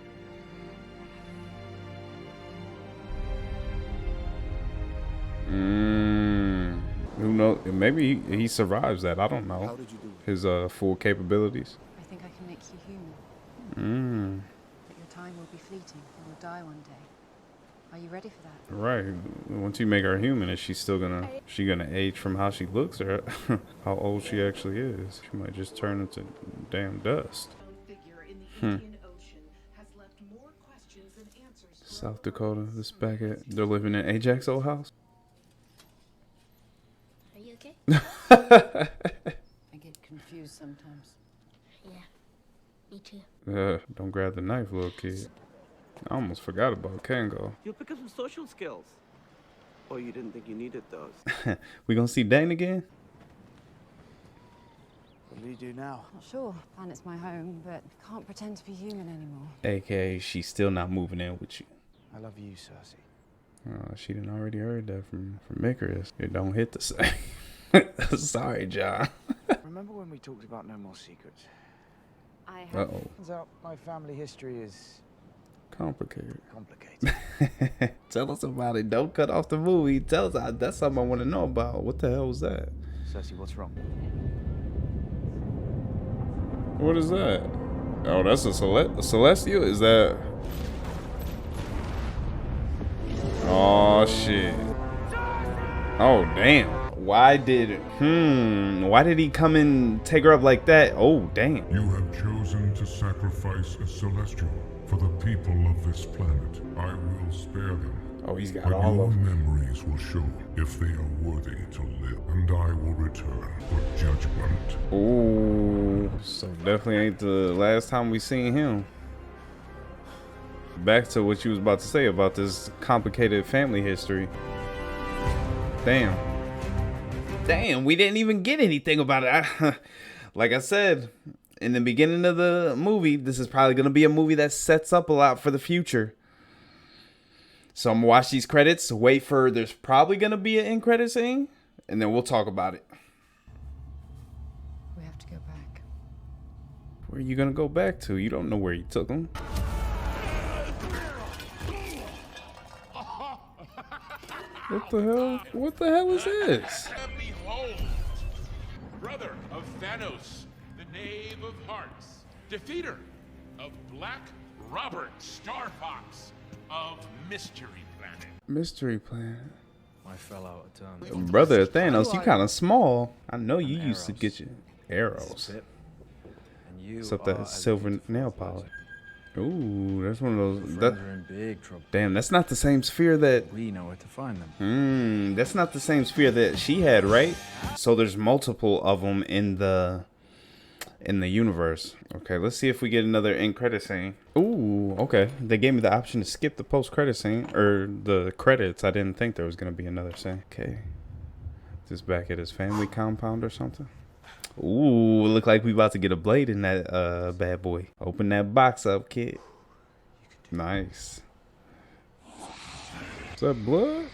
Who knows? Maybe he survives that. I don't know. How did you do it? His full capabilities. I think I can make you human. But your time will be fleeting. We'll die one day. Are you ready for that? Right. Once you make her human, is she still gonna age from how she looks or how old she actually is? She might just turn into damn dust. South Dakota, this back at they're living in Ajak's old house. Are you okay? I get confused sometimes. Yeah, me too. Don't grab the knife, little kid. I almost forgot about Kingo. You'll pick up some social skills. Oh, you didn't think you needed those. We gonna see Dane again? What do you do now? Not sure. Planet's my home, but can't pretend to be human anymore. AKA, she's still not moving in with you. I love you, Cersei. She done already heard that from Icarus. It don't hit the same. Sorry, John. Remember when we talked about no more secrets? I have. Uh-oh. Turns out my family history is complicated. Complicated. Tell us about it. Don't cut off the movie. Tell us. That's something I want to know about. What the hell was that? Cersei, what's wrong? What is that? Oh, that's a celestial? Is that... Oh, shit. Oh, damn. Why did he come and take her up like that? Oh, damn. You have chosen to sacrifice a celestial for the people of this planet. I will spare them. Oh, he's got but all your of them. memories will show if they are worthy to live, and I will return for judgment. Ooh, so definitely ain't the last time we seen him. Back to what you was about to say about this complicated family history. Damn. Damn, we didn't even get anything about it. Like I said in the beginning of the movie, this is probably going to be a movie that sets up a lot for the future. So I'm going to watch these credits, wait for, there's probably going to be an end credit scene, and then we'll talk about it. We have to go back. Where are you going to go back to? You don't know where you took them. What the hell? What the hell is this? Behold, brother of Thanos, the Knave of Hearts, defeater of Black Robert, Starfox of Mystery Planet. Mystery Planet. I fell out of turn. Brother Thanos, you kind of small. I know you used to get your arrows. Except that silver nail polish. Ooh, that's one of those. Friends are in big trouble. Damn, that's not the same sphere that. We know where to find them. That's not the same sphere that she had, right? So there's multiple of them in the universe. Okay, let's see if we get another end credit scene. Ooh, okay. They gave me the option to skip the post credit scene or the credits. I didn't think there was gonna be another scene. Okay, just back at his family compound or something. Ooh, look like we about to get a blade in that bad boy. Open that box up, kid. Nice. Is that blood?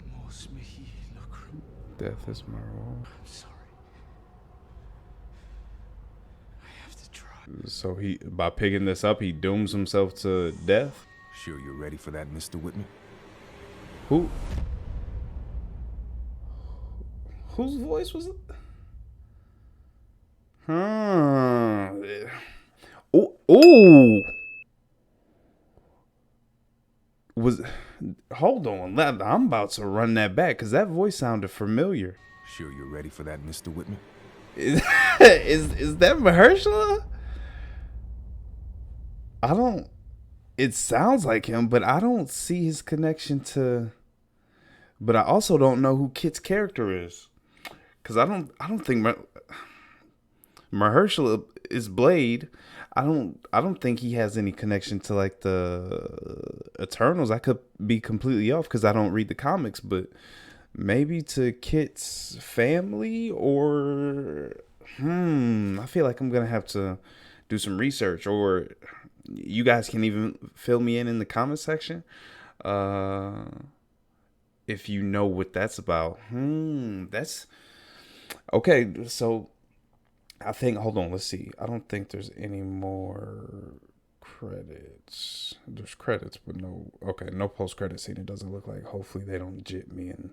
Death is my role. I'm sorry. I have to try. So he, by picking this up, he dooms himself to death? Sure you're ready for that, Mr. Whitman? Who? Whose voice was it? Huh. Oh. Hold on. I'm about to run that back because that voice sounded familiar. Sure you're ready for that, Mr. Whitman? Is that Mahershala? It sounds like him, but I don't see his connection to, but I also don't know who Kit's character is. Cause I don't think Mahershala is Blade. I don't think he has any connection to like the Eternals. I could be completely off because I don't read the comics, but maybe to Kit's family or I feel like I'm gonna have to do some research, or you guys can even fill me in the comment section if you know what that's about. That's okay. So I think, hold on, let's see. I don't think there's any more credits. There's credits, but no, okay, no post-credit scene. It doesn't look like. Hopefully they don't jit me and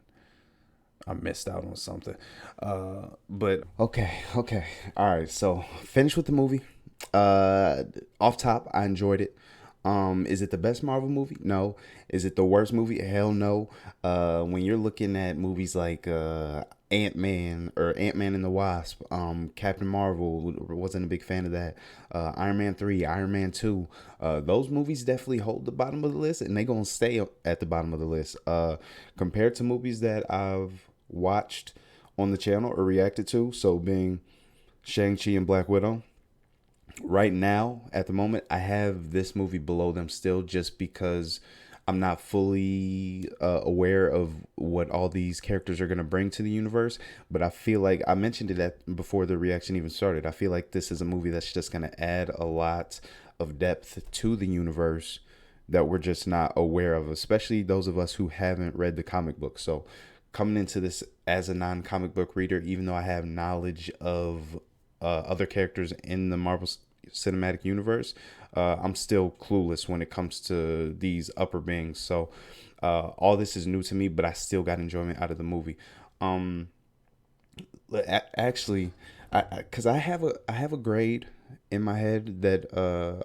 I missed out on something. But okay. All right, so finished with the movie. Off top, I enjoyed it. Is it the best Marvel movie? No. Is it the worst movie? Hell no. When you're looking at movies like Ant-Man or Ant-Man and the Wasp, Captain Marvel, wasn't a big fan of that. Iron Man 3, Iron Man 2, those movies definitely hold the bottom of the list, and they gonna stay at the bottom of the list. Compared to movies that I've watched on the channel or reacted to, so being Shang-Chi and Black Widow, right now, at the moment, I have this movie below them still, just because I'm not fully aware of what all these characters are going to bring to the universe. But I feel like I mentioned it before the reaction even started. I feel like this is a movie that's just going to add a lot of depth to the universe that we're just not aware of, especially those of us who haven't read the comic book. So coming into this as a non-comic book reader, even though I have knowledge of other characters in the Marvel Cinematic Universe, I'm still clueless when it comes to these upper beings. So all this is new to me, but I still got enjoyment out of the movie. Actually, because I have a grade in my head that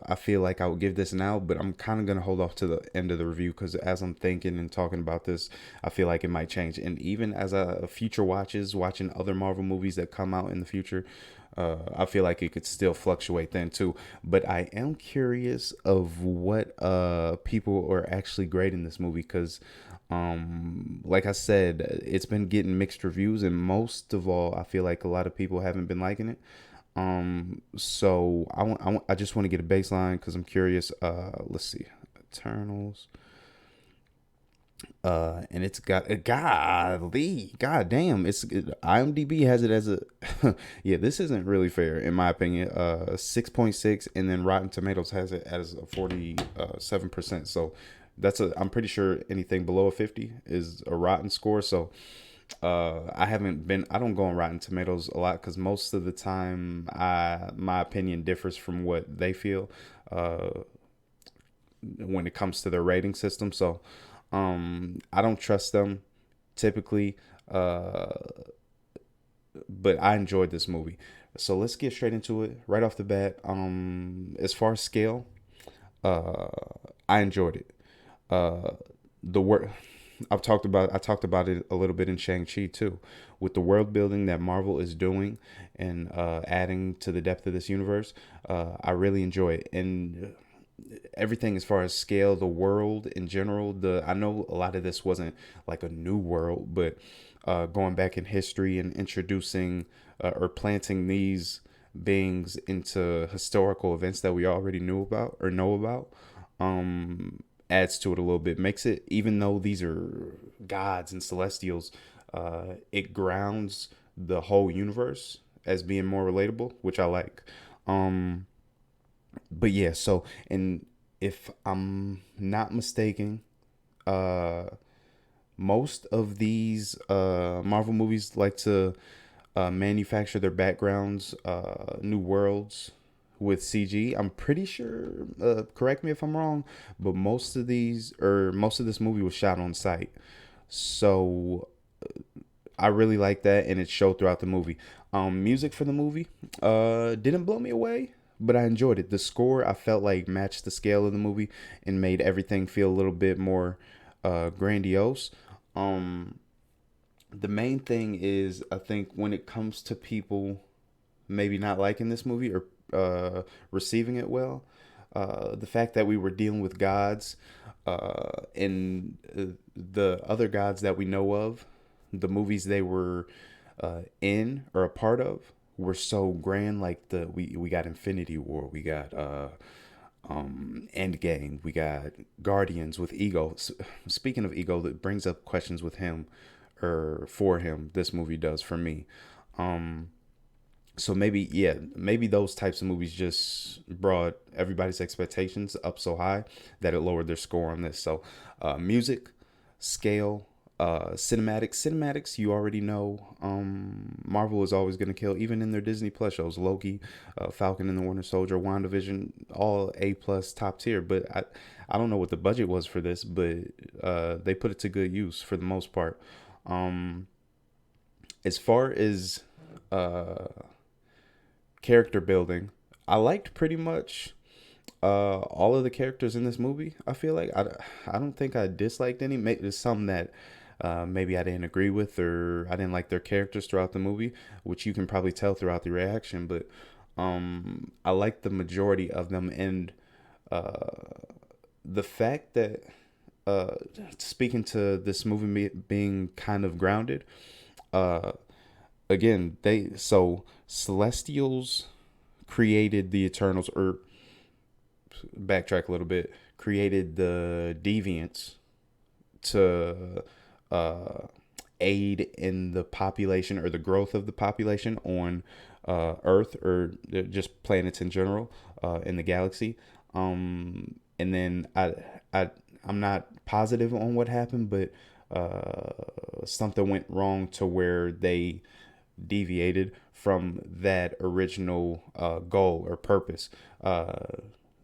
I feel like I would give this now, but I'm kind of gonna hold off to the end of the review, because as I'm thinking and talking about this, I feel like it might change. And even as a future watching other Marvel movies that come out in the future, I feel like it could still fluctuate then too. But I am curious of what people are actually grading this movie, because like I said, it's been getting mixed reviews, and most of all, I feel like a lot of people haven't been liking it. So I just want to get a baseline, because I'm curious. Let's see, Eternals. And it's got god damn, IMDb has it as a yeah, this isn't really fair in my opinion. 6.6, and then Rotten Tomatoes has it as a 47%. So I'm pretty sure anything below a 50 is a rotten score. So I don't go on Rotten Tomatoes a lot, because most of the time my opinion differs from what they feel when it comes to their rating system. So I don't trust them typically, but I enjoyed this movie. So let's get straight into it right off the bat. As far as scale, I enjoyed it. The work I talked about it a little bit in Shang-Chi too, with the world building that Marvel is doing and adding to the depth of this universe. I really enjoy it, and everything as far as scale, the world in general. I know a lot of this wasn't like a new world, but going back in history and introducing or planting these beings into historical events that we already knew about or know about, adds to it a little bit. Makes it, even though these are gods and celestials, it grounds the whole universe as being more relatable, which I like. But yeah, so, and if I'm not mistaken, most of these Marvel movies like to manufacture their backgrounds, new worlds, with CG. I'm pretty sure, correct me if I'm wrong, but most of this movie was shot on site. So I really like that, and it showed throughout the movie. Music for the movie didn't blow me away, but I enjoyed it. The score, I felt like, matched the scale of the movie and made everything feel a little bit more grandiose. The main thing is, I think, when it comes to people maybe not liking this movie or receiving it well, the fact that we were dealing with gods, and the other gods that we know of, the movies they were in or a part of, were so grand. Like we got Infinity War, we got Endgame, we got Guardians with Ego. Speaking of Ego, that brings up questions with him, or for him, this movie does for me. So maybe those types of movies just brought everybody's expectations up so high that it lowered their score on this. So music, scale, cinematics, you already know, Marvel is always going to kill, even in their Disney Plus shows. Loki, Falcon and the Winter Soldier, WandaVision, all A+ top tier. But I don't know what the budget was for this, but they put it to good use for the most part. As far as character building, I liked pretty much All of the characters in this movie, I feel like I don't think I disliked any. Maybe there's some that maybe I didn't agree with, or I didn't like their characters throughout the movie, which you can probably tell throughout the reaction. But I like the majority of them, and the fact that speaking to this movie being kind of grounded, again, Celestials created the Eternals, or backtrack a little bit, created the Deviants to aid in the population or the growth of the population on Earth, or just planets in general in the galaxy. And then I'm not positive on what happened, but something went wrong to where they deviated from that original goal or purpose.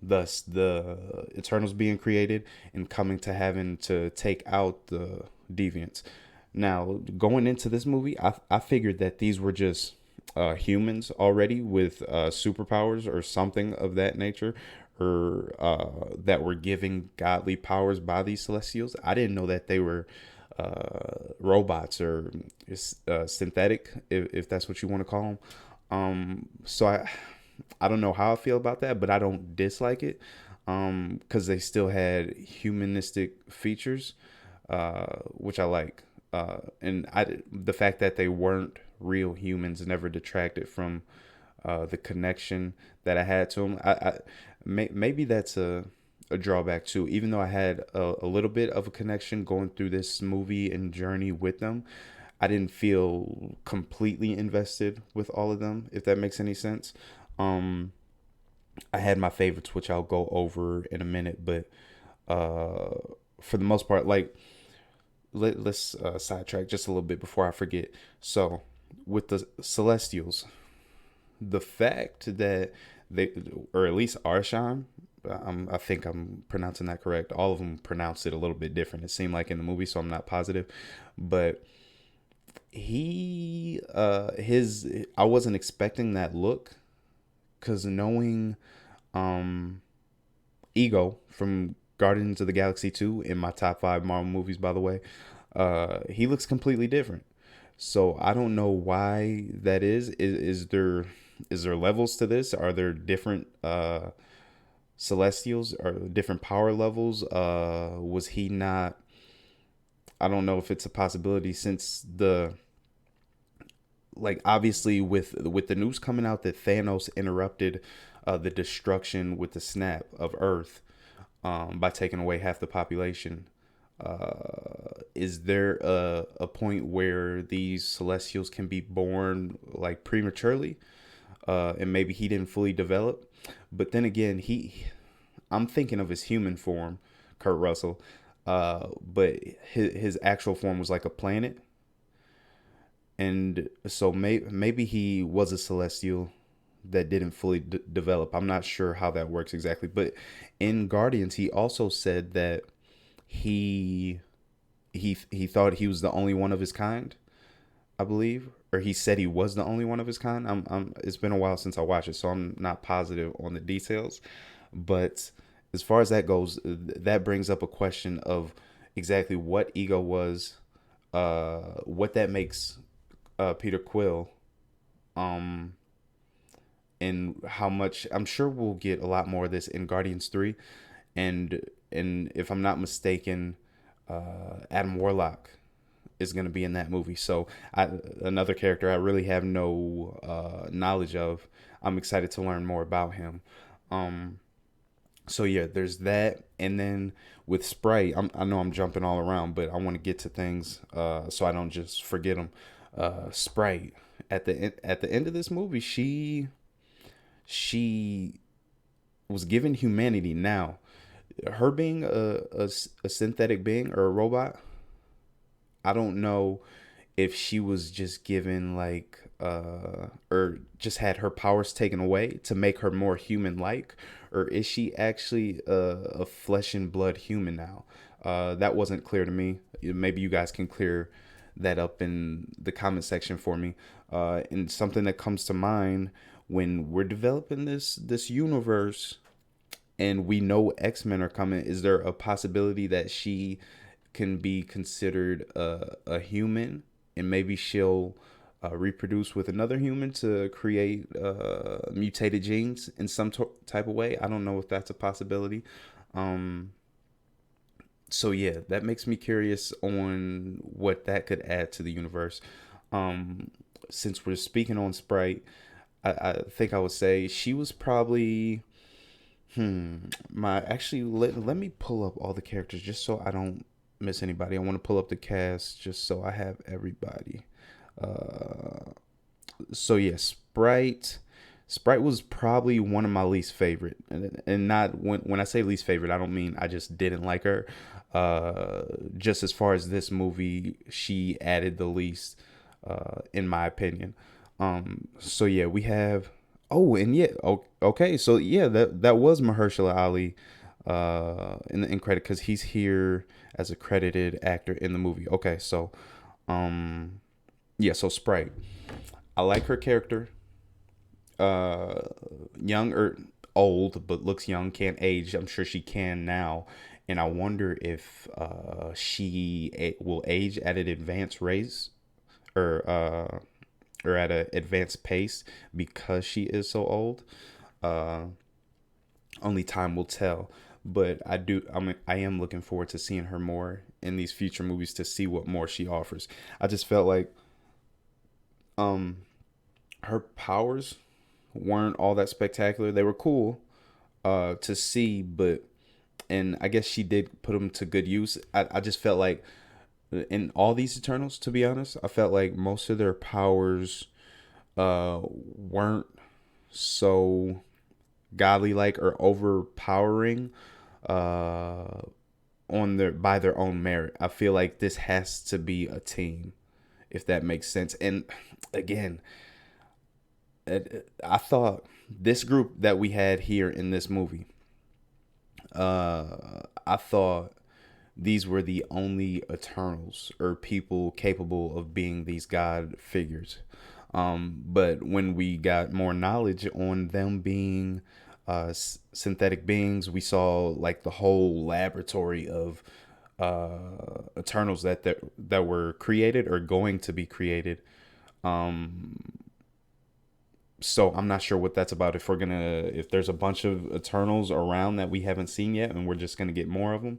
Thus, the Eternals being created and coming to having to take out the Deviants. Now, going into this movie, I figured that these were just humans already with superpowers or something of that nature, or that were giving godly powers by these Celestials. I didn't know that they were robots or synthetic, if that's what you want to call them. So I don't know how I feel about that, but I don't dislike it, because they still had humanistic features, which I like. And the fact that they weren't real humans never detracted from the connection that I had to them. Maybe that's a drawback too. Even though I had a little bit of a connection going through this movie and journey with them, I didn't feel completely invested with all of them, if that makes any sense. I had my favorites, which I'll go over in a minute, but for the most part, like, let's sidetrack just a little bit before I forget. So with the Celestials, the fact that they, or at least Arshan, I think I'm pronouncing that correct. All of them pronounced it a little bit different, it seemed like, in the movie, so I'm not positive. But I wasn't expecting that look, because knowing Ego from Guardians of the Galaxy 2, in my top 5 Marvel movies, by the way, he looks completely different. So I don't know why that is. Is there levels to this? Are there different Celestials, or different power levels? Was he not? I don't know if it's a possibility, since obviously with the news coming out that Thanos interrupted the destruction with the snap of Earth, by taking away half the population. Is there a point where these Celestials can be born like prematurely, and maybe he didn't fully develop? But then again, I'm thinking of his human form, Kurt Russell, but his actual form was like a planet, and so maybe he was a Celestial that didn't fully develop. I'm not sure how that works exactly, but in Guardians, he also said that he thought he was the only one of his kind, I believe, or he said he was the only one of his kind. It's been a while since I watched it, so I'm not positive on the details. But as far as that goes, that brings up a question of exactly what Ego was, what that makes Peter Quill, and how much. I'm sure we'll get a lot more of this in Guardians 3, and if I'm not mistaken, Adam Warlock is going to be in that movie. So another character I really have no knowledge of. I'm excited to learn more about him. So yeah, there's that. And then with Sprite, I know I'm jumping all around, but I want to get to things so I don't just forget them. Sprite, at the end of this movie, she was given humanity. Now, her being a synthetic being or a robot, I don't know if she was just given or just had her powers taken away to make her more human-like, or is she actually a flesh and blood human now? That wasn't clear to me. Maybe you guys can clear that up in the comment section for me. And something that comes to mind when we're developing this universe, and we know X-Men are coming. Is there a possibility that she can be considered a human, and maybe she'll reproduce with another human to create mutated genes in some type of way? I don't know if that's a possibility. So yeah, that makes me curious on what that could add to the universe. Since we're speaking on Sprite, I think I would say she was probably my actually let me pull up all the characters just so I don't miss anybody. I want to pull up the cast just so I have everybody. So yeah, Sprite was probably one of my least favorite, and not when I say least favorite, I don't mean I just didn't like her. Just as far as this movie, she added the least, in my opinion. So yeah, we have. Oh, and yeah, okay. So yeah, that was Mahershala Ali, in the end credit, because he's here as a credited actor in the movie. Okay, so, yeah, so Sprite, I like her character. Young or old, but looks young, can't age. I'm sure she can now, and I wonder if she will age at an advanced race, or at an advanced pace because she is so old. Only time will tell. But I am looking forward to seeing her more in these future movies to see what more she offers. I just felt like her powers weren't all that spectacular. They were cool to see, and I guess she did put them to good use. I just felt like in all these Eternals, to be honest, I felt like most of their powers weren't so godly like or overpowering by their own merit. I feel like this has to be a team, if that makes sense. And again, I thought this group that we had here in this movie, I thought these were the only Eternals or people capable of being these god figures. But when we got more knowledge on them being synthetic beings, we saw like the whole laboratory of Eternals that were created or going to be created. So I'm not sure what that's about. If there's a bunch of Eternals around that we haven't seen yet, and we're just gonna get more of them.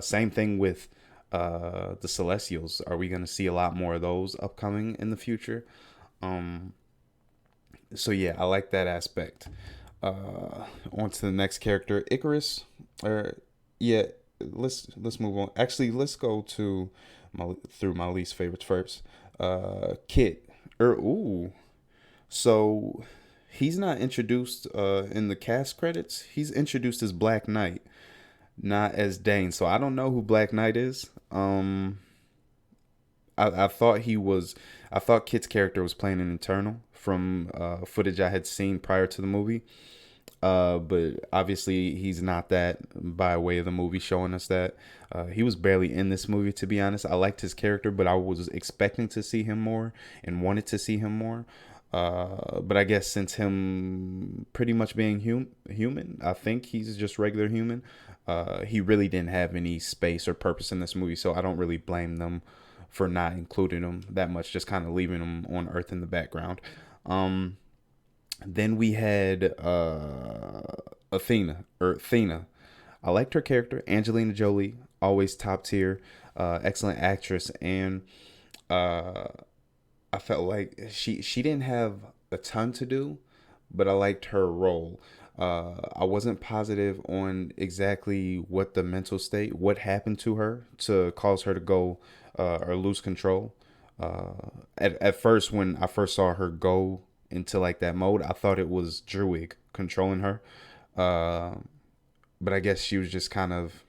Same thing with the Celestials. Are we gonna see a lot more of those upcoming in the future? So yeah, I like that aspect. On to the next character, Ikaris. Yeah, let's move on. Actually, let's go to through my least favorites first. Kit. Ooh. So he's not introduced in the cast credits. He's introduced as Black Knight, not as Dane. So I don't know who Black Knight is. I thought I thought Kit's character was playing an Eternal from footage I had seen prior to the movie. But obviously he's not that by way of the movie showing us that. He was barely in this movie, to be honest. I liked his character, but I was expecting to see him more and wanted to see him more. But I guess since him pretty much being human, I think he's just regular human. He really didn't have any space or purpose in this movie, so I don't really blame them for not including him that much, just kind of leaving him on Earth in the background. Then we had Thena. I liked her character. Angelina Jolie, always top tier, excellent actress, and I felt like she didn't have a ton to do, but I liked her role. I wasn't positive on exactly what the mental state, what happened to her to cause her to go or lose control. At first, when I first saw her go into like that mode, I thought it was Druig controlling her. But I guess she was just kind of.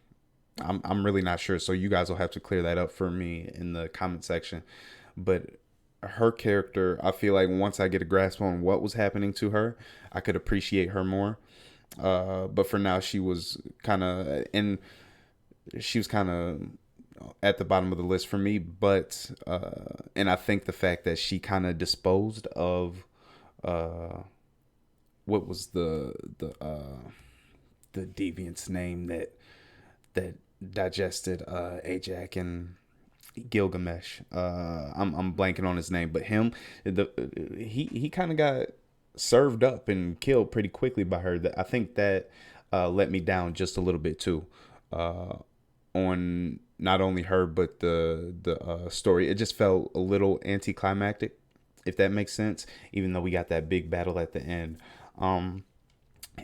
I'm really not sure. So you guys will have to clear that up for me in the comment section. But her character, I feel like once I get a grasp on what was happening to her, I could appreciate her more. But for now, she was kind of at the bottom of the list for me. But and I think the fact that she kind of disposed of what was the the deviant's name that digested Ajak and Gilgamesh. I'm blanking on his name, but he kind of got served up and killed pretty quickly by her. I think that let me down just a little bit too, on not only her but the story. It just felt a little anticlimactic, if that makes sense. Even though we got that big battle at the end.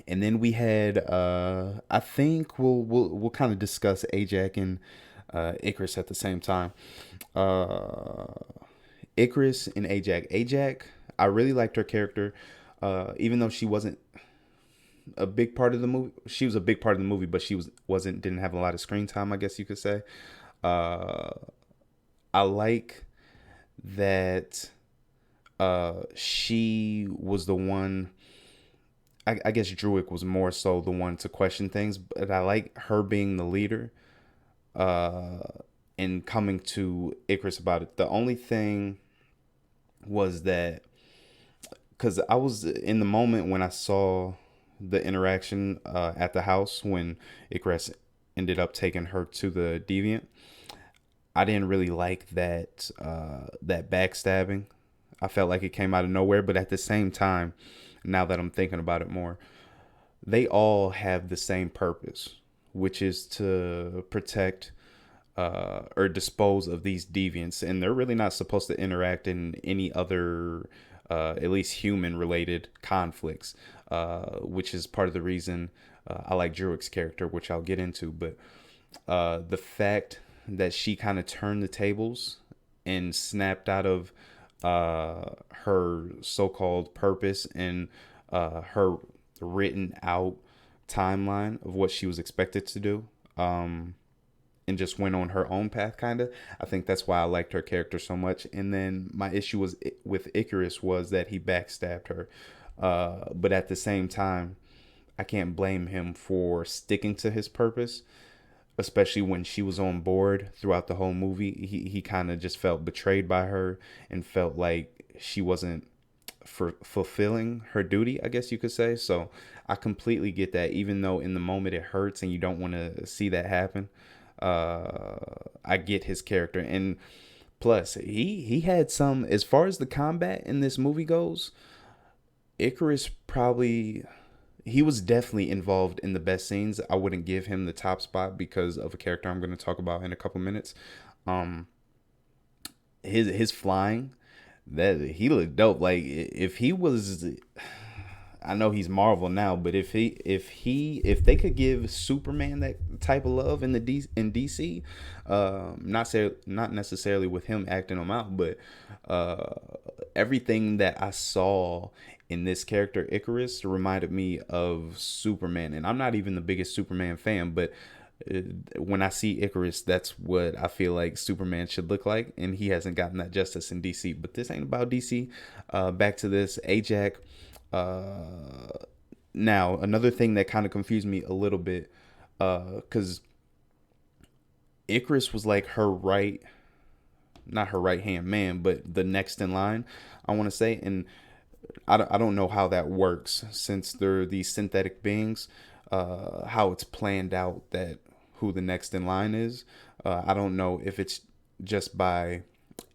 And then we had I think we'll kind of discuss Ajak and Ikaris at the same time. Ikaris and Ajak. Ajak, I really liked her character, even though she wasn't a big part of the movie. She was a big part of the movie, but she didn't have a lot of screen time, I guess you could say. I like that she was the one. I guess Druig was more so the one to question things, but I like her being the leader and coming to Ikaris about it. The only thing was that, because I was in the moment when I saw the interaction at the house when Ikaris ended up taking her to the deviant, I didn't really like that backstabbing. I felt like it came out of nowhere, but at the same time, now that I'm thinking about it more, they all have the same purpose, which is to protect or dispose of these deviants. And they're really not supposed to interact in any other, at least human related conflicts, which is part of the reason I like Druig's character, which I'll get into. But the fact that she kind of turned the tables and snapped out of her so-called purpose and her written out timeline of what she was expected to do, and just went on her own path, kind of. I think that's why I liked her character so much. And then my issue was with Ikaris was that he backstabbed her, but at the same time, I can't blame him for sticking to his purpose, especially when she was on board throughout the whole movie. He kind of just felt betrayed by her and felt like she wasn't fulfilling her duty, I guess you could say. So I completely get that, even though in the moment it hurts and you don't want to see that happen. I get his character. And plus, he had some, as far as the combat in this movie goes, Ikaris probably... he was definitely involved in the best scenes. I wouldn't give him the top spot because of a character I'm going to talk about in a couple minutes. His flying, that he looked dope. Like, if he was, I know he's Marvel now, but if they could give Superman that type of love in DC, not necessarily with him acting him out, but everything that I saw in this character Ikaris reminded me of Superman. And I'm not even the biggest Superman fan, but when I see Ikaris, that's what I feel like Superman should look like, and he hasn't gotten that justice in DC. But this ain't about DC. Back to this Ajak. Now, another thing that kind of confused me a little bit, because Ikaris was like not her right hand man, but the next in line, I want to say. And I don't know how that works, since they're these synthetic beings, how it's planned out that who the next in line is. I don't know if it's just by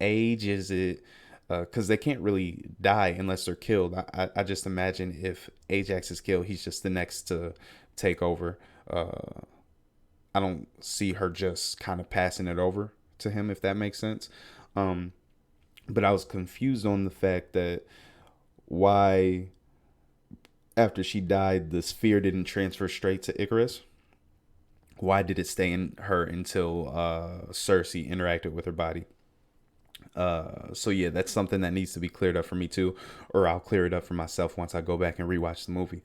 age. Is it because they can't really die unless they're killed. I just imagine if Ajax is killed, he's just the next to take over. I don't see her just kind of passing it over to him, if that makes sense. But I was confused on the fact that why, after she died, the sphere didn't transfer straight to Ikaris. Why did it stay in her until Cersei interacted with her body? So yeah, that's something that needs to be cleared up for me too, or I'll clear it up for myself once I go back and rewatch the movie.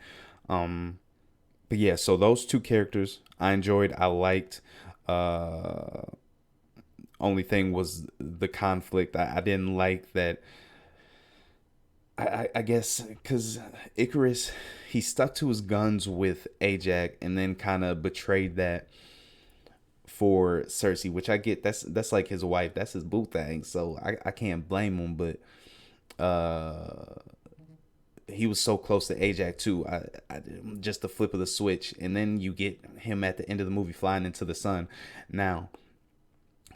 But yeah, so those two characters I enjoyed, I liked. Only thing was the conflict. I didn't like that. I guess because Ikaris, he stuck to his guns with Ajak and then kind of betrayed that for Cersei, which I get. That's like his wife. That's his boo thing. So I can't blame him. But he was so close to Ajak too. Just the flip of the switch, and then you get him at the end of the movie flying into the sun. Now,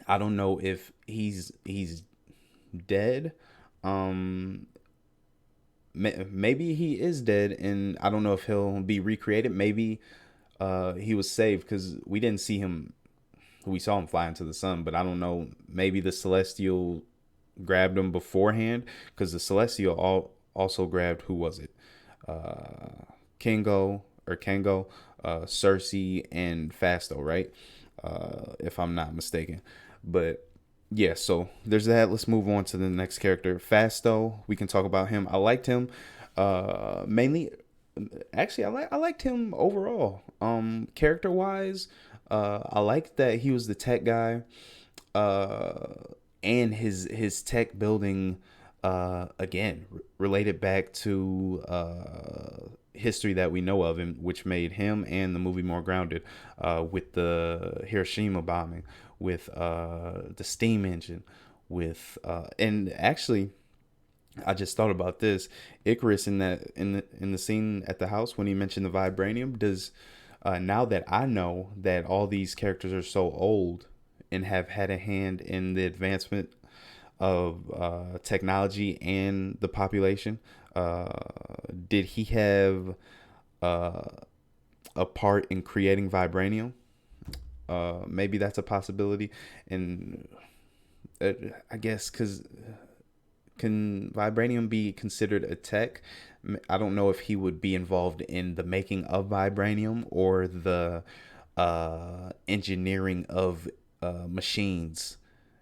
I don't know if he's dead. Maybe he is dead, and I don't know if he'll be recreated. Maybe he was saved because we didn't see him. We saw him fly into the sun, but I don't know. Maybe the Celestial grabbed him beforehand, because the Celestial also grabbed, who was it? Kingo, Cersei, and Phastos, right? If I'm not mistaken. But yeah, so there's that. Let's move on to the next character, Phastos. We can talk about him. I liked him mainly. Actually, I liked him overall. Character wise, I liked that he was the tech guy, and his tech building again related back to history that we know of, and which made him and the movie more grounded, with the Hiroshima bombing, with the steam engine, with and actually I just thought about this. Icarus in the scene at the house when he mentioned the vibranium, does now that I know that all these characters are so old and have had a hand in the advancement of technology and the population, did he have a part in creating vibranium? Maybe that's a possibility. And I guess because can vibranium be considered a tech? I don't know if he would be involved in the making of vibranium or the engineering of machines,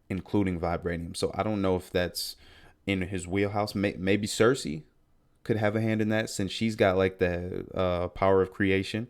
including vibranium. So I don't know if that's in his wheelhouse. Maybe Cersei could have a hand in that, since she's got like the power of creation.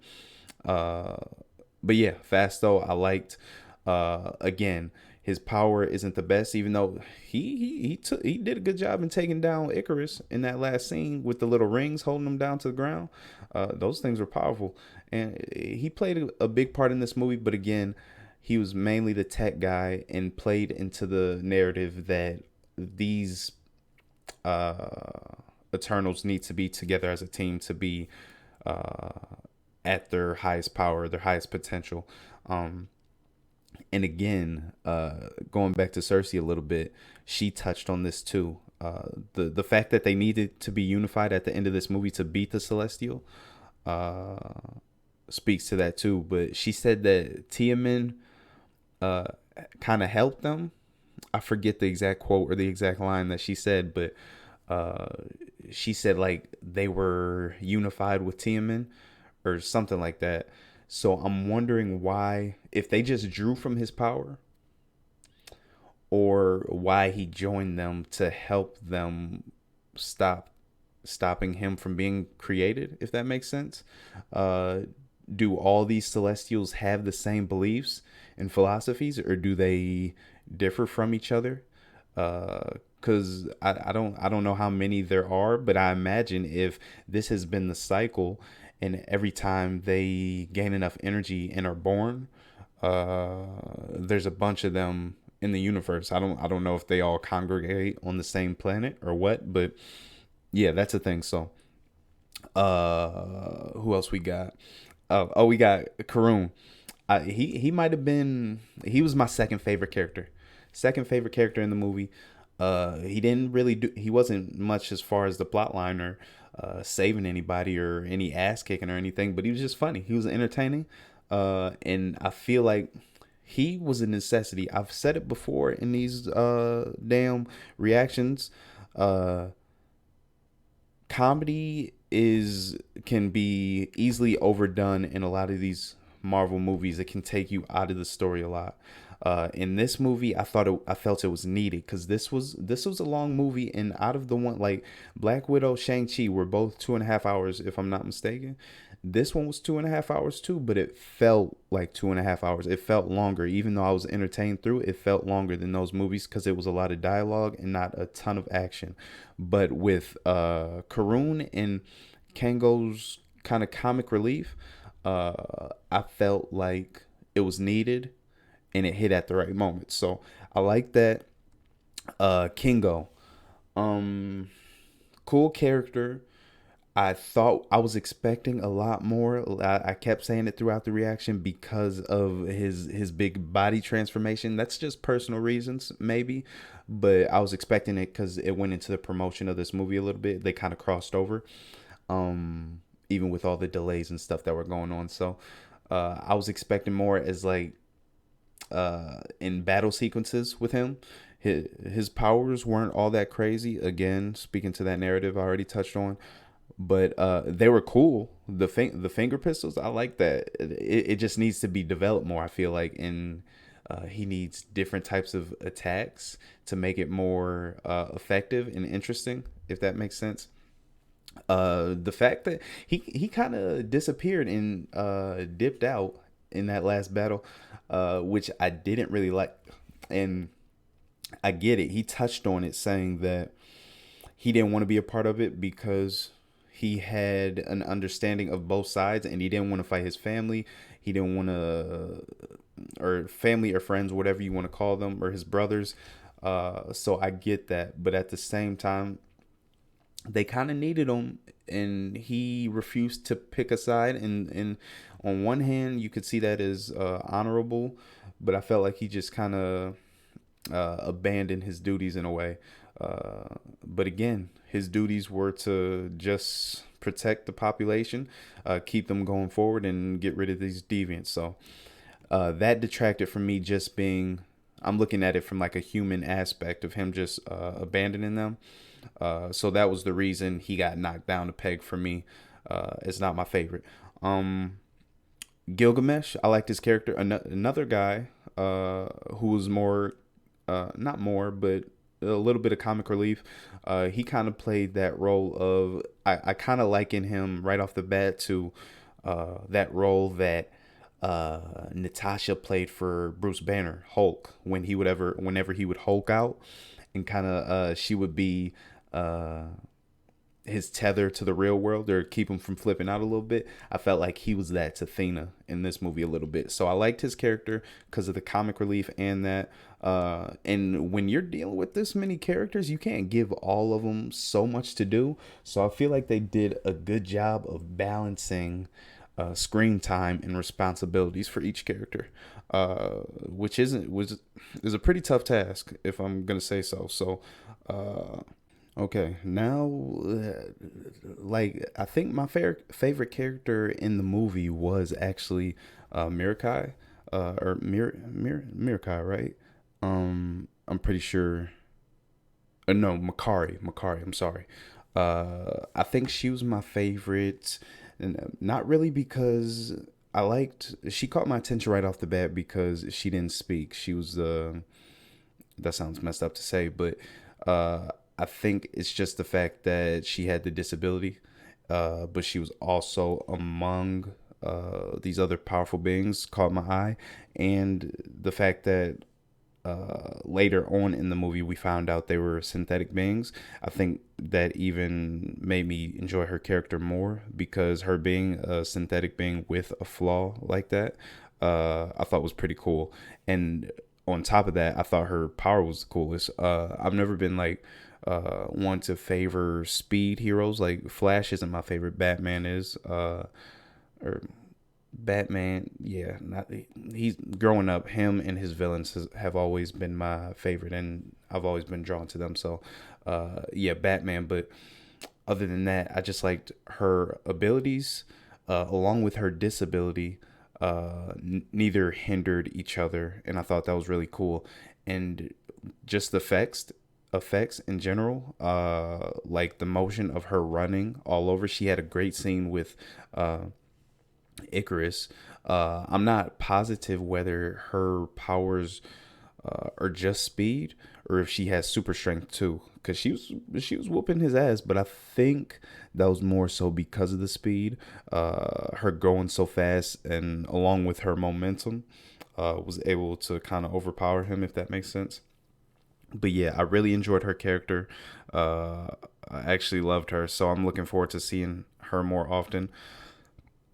But yeah, Phastos, I liked. Again, his power isn't the best, even though he did a good job in taking down Icarus in that last scene with the little rings holding him down to the ground. Those things were powerful, and he played a big part in this movie. But again, he was mainly the tech guy and played into the narrative that these Eternals need to be together as a team to be at their highest power, their highest potential. And again, going back to Cersei a little bit, she touched on this too. The fact that they needed to be unified at the end of this movie to beat the Celestial speaks to that too. But she said that Tiamin kind of helped them. I forget the exact quote or the exact line that she said, but she said like they were unified with Tiamin or something like that. So I'm wondering why, if they just drew from his power, or why he joined them to help them stopping him from being created, if that makes sense. Do all these Celestials have the same beliefs and philosophies, or do they differ from each other? Because I don't know how many there are, but I imagine if this has been the cycle, and every time they gain enough energy and are born, there's a bunch of them in the universe. I don't know if they all congregate on the same planet or what, but yeah, that's a thing. So who else we got? We got Karun. He might have been, he was my second favorite character in the movie. He didn't really he wasn't much as far as the plot line or saving anybody or any ass kicking or anything, but he was just funny. He was entertaining, and I feel like he was a necessity. I've said it before in these damn reactions. Comedy can be easily overdone in a lot of these Marvel movies. It can take you out of the story a lot. In this movie, I felt it was needed, because this was a long movie, and out of the one, like Black Widow, Shang-Chi were both 2.5 hours, if I'm not mistaken. This one was 2.5 hours too, but it felt like 2.5 hours. It felt longer, even though I was entertained through it. It felt longer than those movies because it was a lot of dialogue and not a ton of action. But with Karun and Kango's kind of comic relief, I felt like it was needed, and it hit at the right moment. So I like that. Kingo, cool character. I thought I was expecting a lot more. I kept saying it throughout the reaction because of his big body transformation. That's just personal reasons, maybe, but I was expecting it because it went into the promotion of this movie a little bit. They kind of crossed over, even with all the delays and stuff that were going on. So I was expecting more as like in battle sequences with him. His powers weren't all that crazy. Again, speaking to that narrative I already touched on, but they were cool. The finger pistols, I like that. It just needs to be developed more. I feel like he needs different types of attacks to make it more effective and interesting, if that makes sense. The fact that he kind of disappeared and dipped out in that last battle, which I didn't really like, and I get it. He touched on it, saying that he didn't want to be a part of it because he had an understanding of both sides, and he didn't want to fight his family. He didn't want to, or family or friends, whatever you want to call them, or his brothers. So I get that, but at the same time, they kind of needed him, and he refused to pick a side. And on one hand, you could see that as honorable, but I felt like he just kind of abandoned his duties in a way. But again, his duties were to just protect the population, keep them going forward, and get rid of these deviants. So that detracted from me just being, I'm looking at it from like a human aspect of him just abandoning them. So that was the reason he got knocked down a peg for me. It's not my favorite. Gilgamesh, I liked his character. Another guy who was more, not more, but a little bit of comic relief. He kind of played that role of, I kind of liken him right off the bat to that role that Natasha played for Bruce Banner, Hulk, whenever he would Hulk out, and kind of she would be his tether to the real world, or keep him from flipping out a little bit. I felt like he was that to Thena in this movie a little bit. So I liked his character because of the comic relief and that. And when you're dealing with this many characters, you can't give all of them so much to do. So I feel like they did a good job of balancing screen time and responsibilities for each character, which is a pretty tough task, if I'm gonna say so. So okay, now like I think my favorite character in the movie was actually Mirakai, or Mirakai, right? I'm pretty sure. No, Makkari. I'm sorry. I think she was my favorite, and not really because she caught my attention right off the bat because she didn't speak. She was that sounds messed up to say, but I think it's just the fact that she had the disability, but she was also among these other powerful beings caught my eye, and the fact that later on in the movie we found out they were synthetic beings. I think that even made me enjoy her character more, because her being a synthetic being with a flaw like that, I thought was pretty cool. And on top of that, I thought her power was the coolest. I've never been like one to favor speed heroes. Like Flash isn't my favorite. Batman is, or Batman, yeah, he's growing up. Him and his villains have always been my favorite, and I've always been drawn to them. So, yeah, Batman. But other than that, I just liked her abilities, along with her disability. Neither hindered each other, and I thought that was really cool. And just the effects in general, like the motion of her running all over. She had a great scene with Icarus. I'm not positive whether her powers are just speed or if she has super strength too, because she was whooping his ass. But I think that was more so because of the speed, her going so fast, and along with her momentum, was able to kind of overpower him, if that makes sense. But yeah, I really enjoyed her character. I actually loved her, so I'm looking forward to seeing her more often.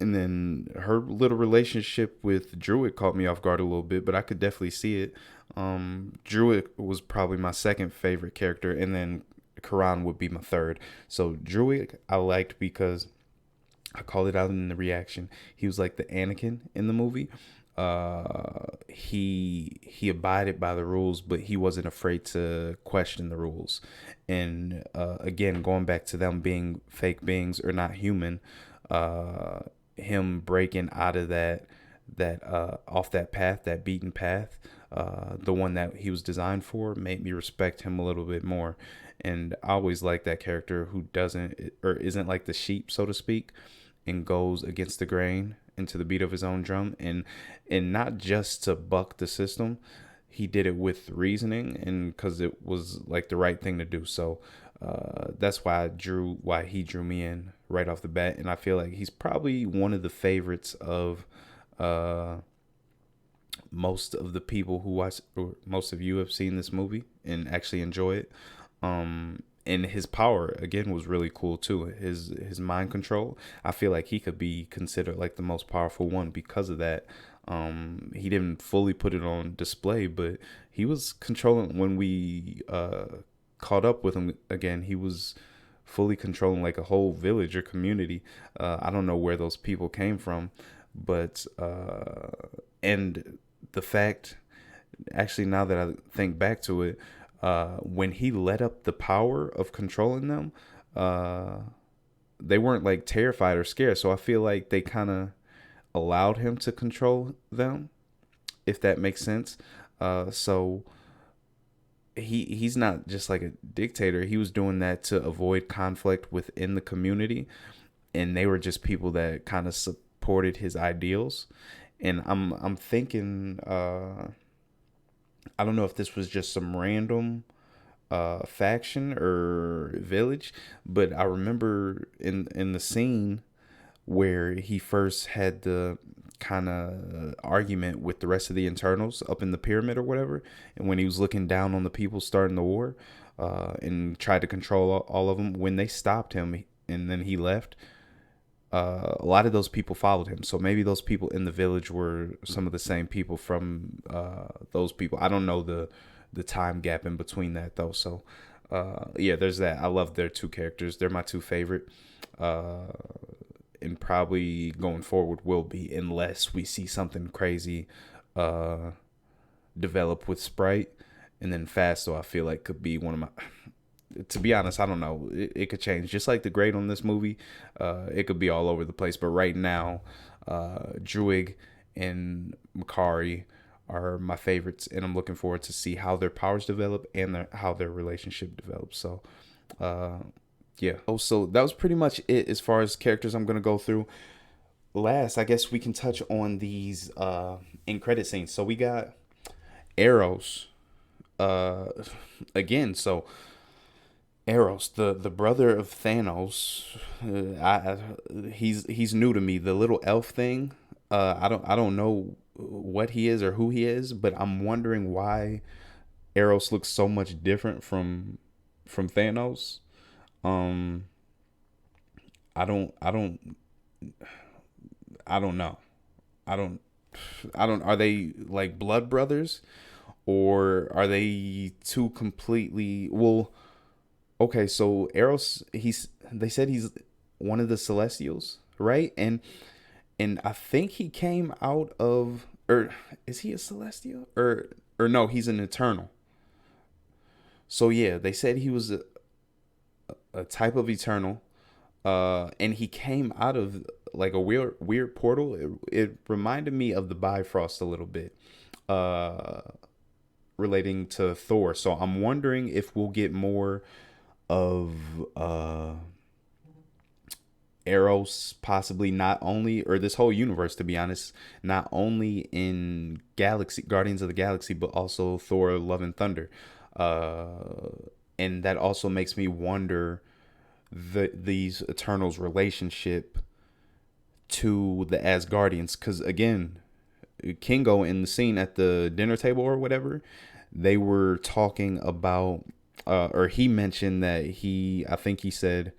And then her little relationship with Druig caught me off guard a little bit, but I could definitely see it. Druig was probably my second favorite character, and then Karun would be my third. So druig I liked because I called it out in the reaction. He was like the Anakin in the movie. He abided by the rules, but he wasn't afraid to question the rules. And again, going back to them being fake beings or not human, him breaking out of that off that path, that beaten path, the one that he was designed for, made me respect him a little bit more. And I always like that character who doesn't or isn't like the sheep, so to speak, and goes against the grain into the beat of his own drum, and not just to buck the system. He did it with reasoning and because it was like the right thing to do. So that's why he drew me in right off the bat. And I feel like he's probably one of the favorites of most of the people who watch, or most of you have seen this movie and actually enjoy it. And his power again was really cool too. His mind control. I feel like he could be considered like the most powerful one because of that. He didn't fully put it on display, but he was controlling when we caught up with him again. He was fully controlling like a whole village or community. I don't know where those people came from, but and the fact, actually, now that I think back to it, when he let up the power of controlling them, they weren't like terrified or scared. So I feel like they kind of allowed him to control them, if that makes sense. So he's not just like a dictator. He was doing that to avoid conflict within the community, and they were just people that kind of supported his ideals. And I'm thinking, I don't know if this was just some random faction or village, but I remember in the scene where he first had the kind of argument with the rest of the internals up in the pyramid or whatever, and when he was looking down on the people starting the war and tried to control all of them, when they stopped him and then he left, a lot of those people followed him. So maybe those people in the village were some of the same people from those people. I don't know the time gap in between that though. So yeah, there's that. I love their two characters. They're my two favorite. And probably going forward will be, unless we see something crazy develop with Sprite. And then Phastos, I feel like could be one of my... To be honest, I don't know. It could change. Just like the grade on this movie, it could be all over the place. But right now, Druig and Makkari are my favorites, and I'm looking forward to see how their powers develop and how their relationship develops. So, yeah. Oh, so that was pretty much it as far as characters I'm gonna go through. Last, I guess we can touch on these in credit scenes. So we got Eros again. So Eros, the brother of Thanos, he's new to me. The little elf thing, I don't know what he is or who he is, but I'm wondering why Eros looks so much different from Thanos. I don't know. I don't. Are they like blood brothers, or are they two completely? Well, okay. So Eros, they said he's one of the Celestials, right? And I think he came out of, or is he a Celestial, or no? He's an Eternal. So yeah, they said he was a type of Eternal, and he came out of like a weird portal. It reminded me of the Bifrost a little bit, relating to Thor. So I'm wondering if we'll get more of Eros, possibly not only, or this whole universe, to be honest, not only in Guardians of the Galaxy, but also Thor: Love and Thunder. And that also makes me wonder these Eternals' relationship to the Asgardians, because again, Kingo, in the scene at the dinner table or whatever, they were talking about, or he mentioned that I think he said,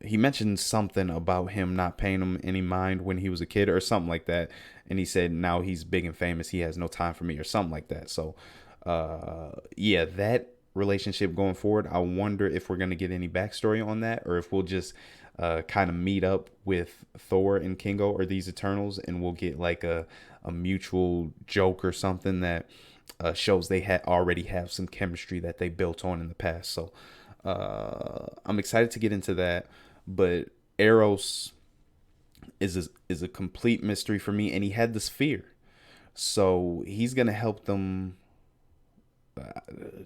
he mentioned something about him not paying him any mind when he was a kid or something like that, and he said now he's big and famous, he has no time for me or something like that. So yeah, that relationship going forward. I wonder if we're going to get any backstory on that, or if we'll just kind of meet up with Thor and Kingo or these Eternals, and we'll get like a mutual joke or something that shows they already have some chemistry that they built on in the past. So I'm excited to get into that. But Eros is a complete mystery for me, and he had the sphere, so he's gonna help them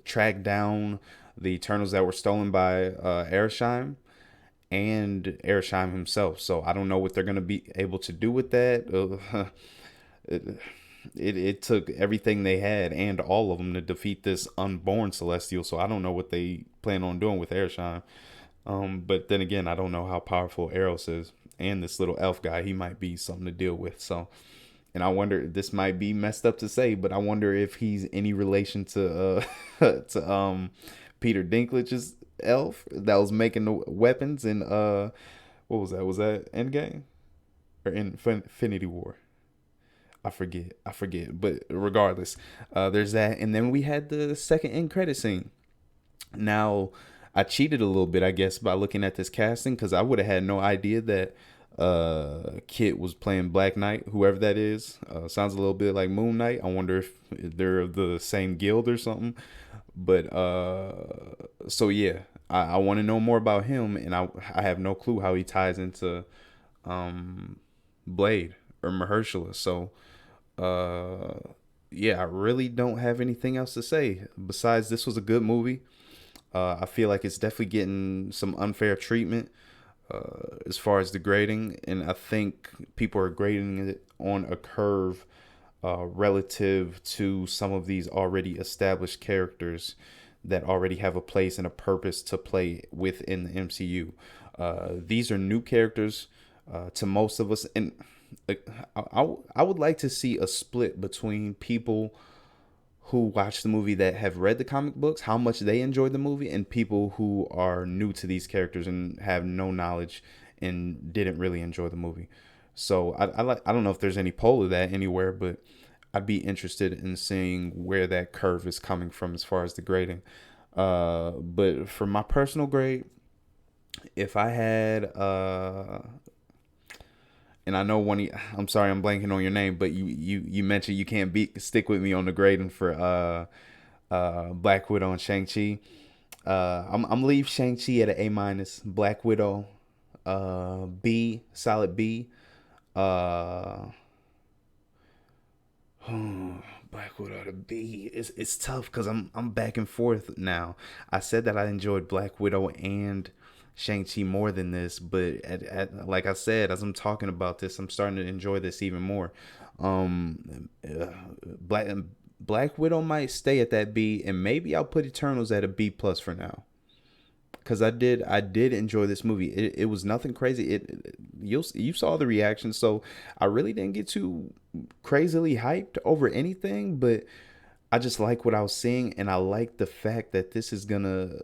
track down the Eternals that were stolen by Ereshkigal and Ereshkigal himself. So I don't know what they're gonna be able to do with that. It took everything they had and all of them to defeat this unborn Celestial. So I don't know what they plan on doing with Ereshkigal. But then again, I don't know how powerful Eros is, and this little elf guy, he might be something to deal with. So, and I wonder, this might be messed up to say, but I wonder if he's any relation to to Peter Dinklage's elf that was making the weapons in what was that? Was that Endgame or Infinity War? I forget. But regardless, there's that, and then we had the second end credit scene. Now, I cheated a little bit, I guess, by looking at this casting, because I would have had no idea that Kit was playing Black Knight, whoever that is. Sounds a little bit like Moon Knight. I wonder if they're of the same guild or something. But so yeah, I want to know more about him, and I have no clue how he ties into Blade or Mahershala. So yeah, I really don't have anything else to say besides this was a good movie. I feel like it's definitely getting some unfair treatment as far as the grading, and I think people are grading it on a curve relative to some of these already established characters that already have a place and a purpose to play within the MCU. These are new characters to most of us, and I would like to see a split between people who watch the movie that have read the comic books, how much they enjoyed the movie, and people who are new to these characters and have no knowledge and didn't really enjoy the movie. So I don't know if there's any poll of that anywhere, but I'd be interested in seeing where that curve is coming from as far as the grading. But for my personal grade, if I had and I know I'm sorry, I'm blanking on your name, but you mentioned you can't stick with me on the grading for Black Widow and Shang-Chi. I'm leave Shang-Chi at an A-, Black Widow B, solid B. Black Widow to B. It's tough because I'm back and forth now. I said that I enjoyed Black Widow and Shang-Chi more than this, but like I said, as I'm talking about this, I'm starting to enjoy this even more. Black Widow might stay at that B, and maybe I'll put Eternals at a B+ for now, because I did enjoy this movie. It was nothing crazy. You saw the reaction, so I really didn't get too crazily hyped over anything, but I just like what I was seeing, and I like the fact that this is gonna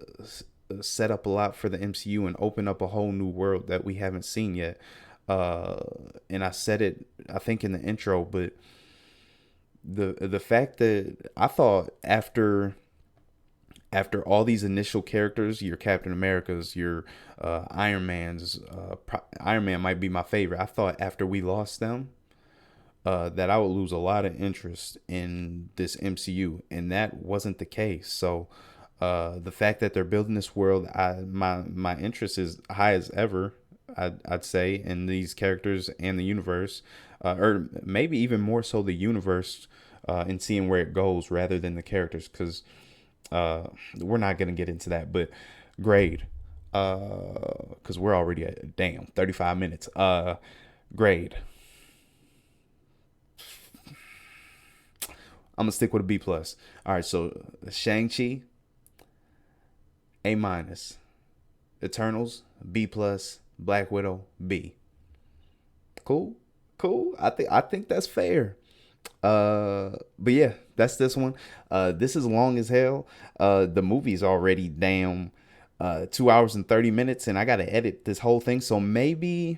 set up a lot for the MCU and open up a whole new world that we haven't seen yet. And I said it, I think, in the intro, but the fact that I thought after all these initial characters, your Captain Americas, your Iron Man's, Iron Man might be my favorite. I thought after we lost them, that I would lose a lot of interest in this MCU, and that wasn't the case. So the fact that they're building this world, my interest is high as ever, I'd say, in these characters and the universe, or maybe even more so the universe, and seeing where it goes rather than the characters, because we're not going to get into that. But grade, because we're already at 35 minutes. Grade, I'm gonna stick with a B+. All right, so Shang-Chi, A-, Eternals B+, Black Widow B. Cool. I think that's fair. But yeah, that's this one. This is long as hell. The movie's already 2 hours and 30 minutes, and I gotta edit this whole thing. So maybe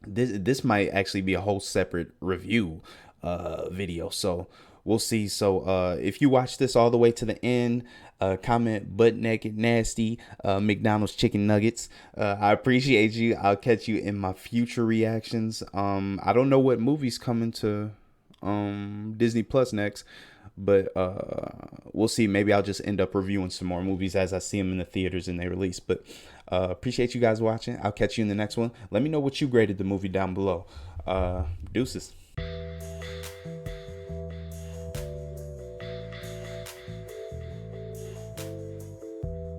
this might actually be a whole separate review video. So we'll see. So if you watch this all the way to the end, comment butt naked nasty McDonald's chicken nuggets. I appreciate you. I'll catch you in my future reactions. I don't know what movie's coming to Disney Plus next, but we'll see. Maybe I'll just end up reviewing some more movies as I see them in the theaters and they release. But appreciate you guys watching. I'll catch you in the next one. Let me know what you graded the movie down below. Deuces.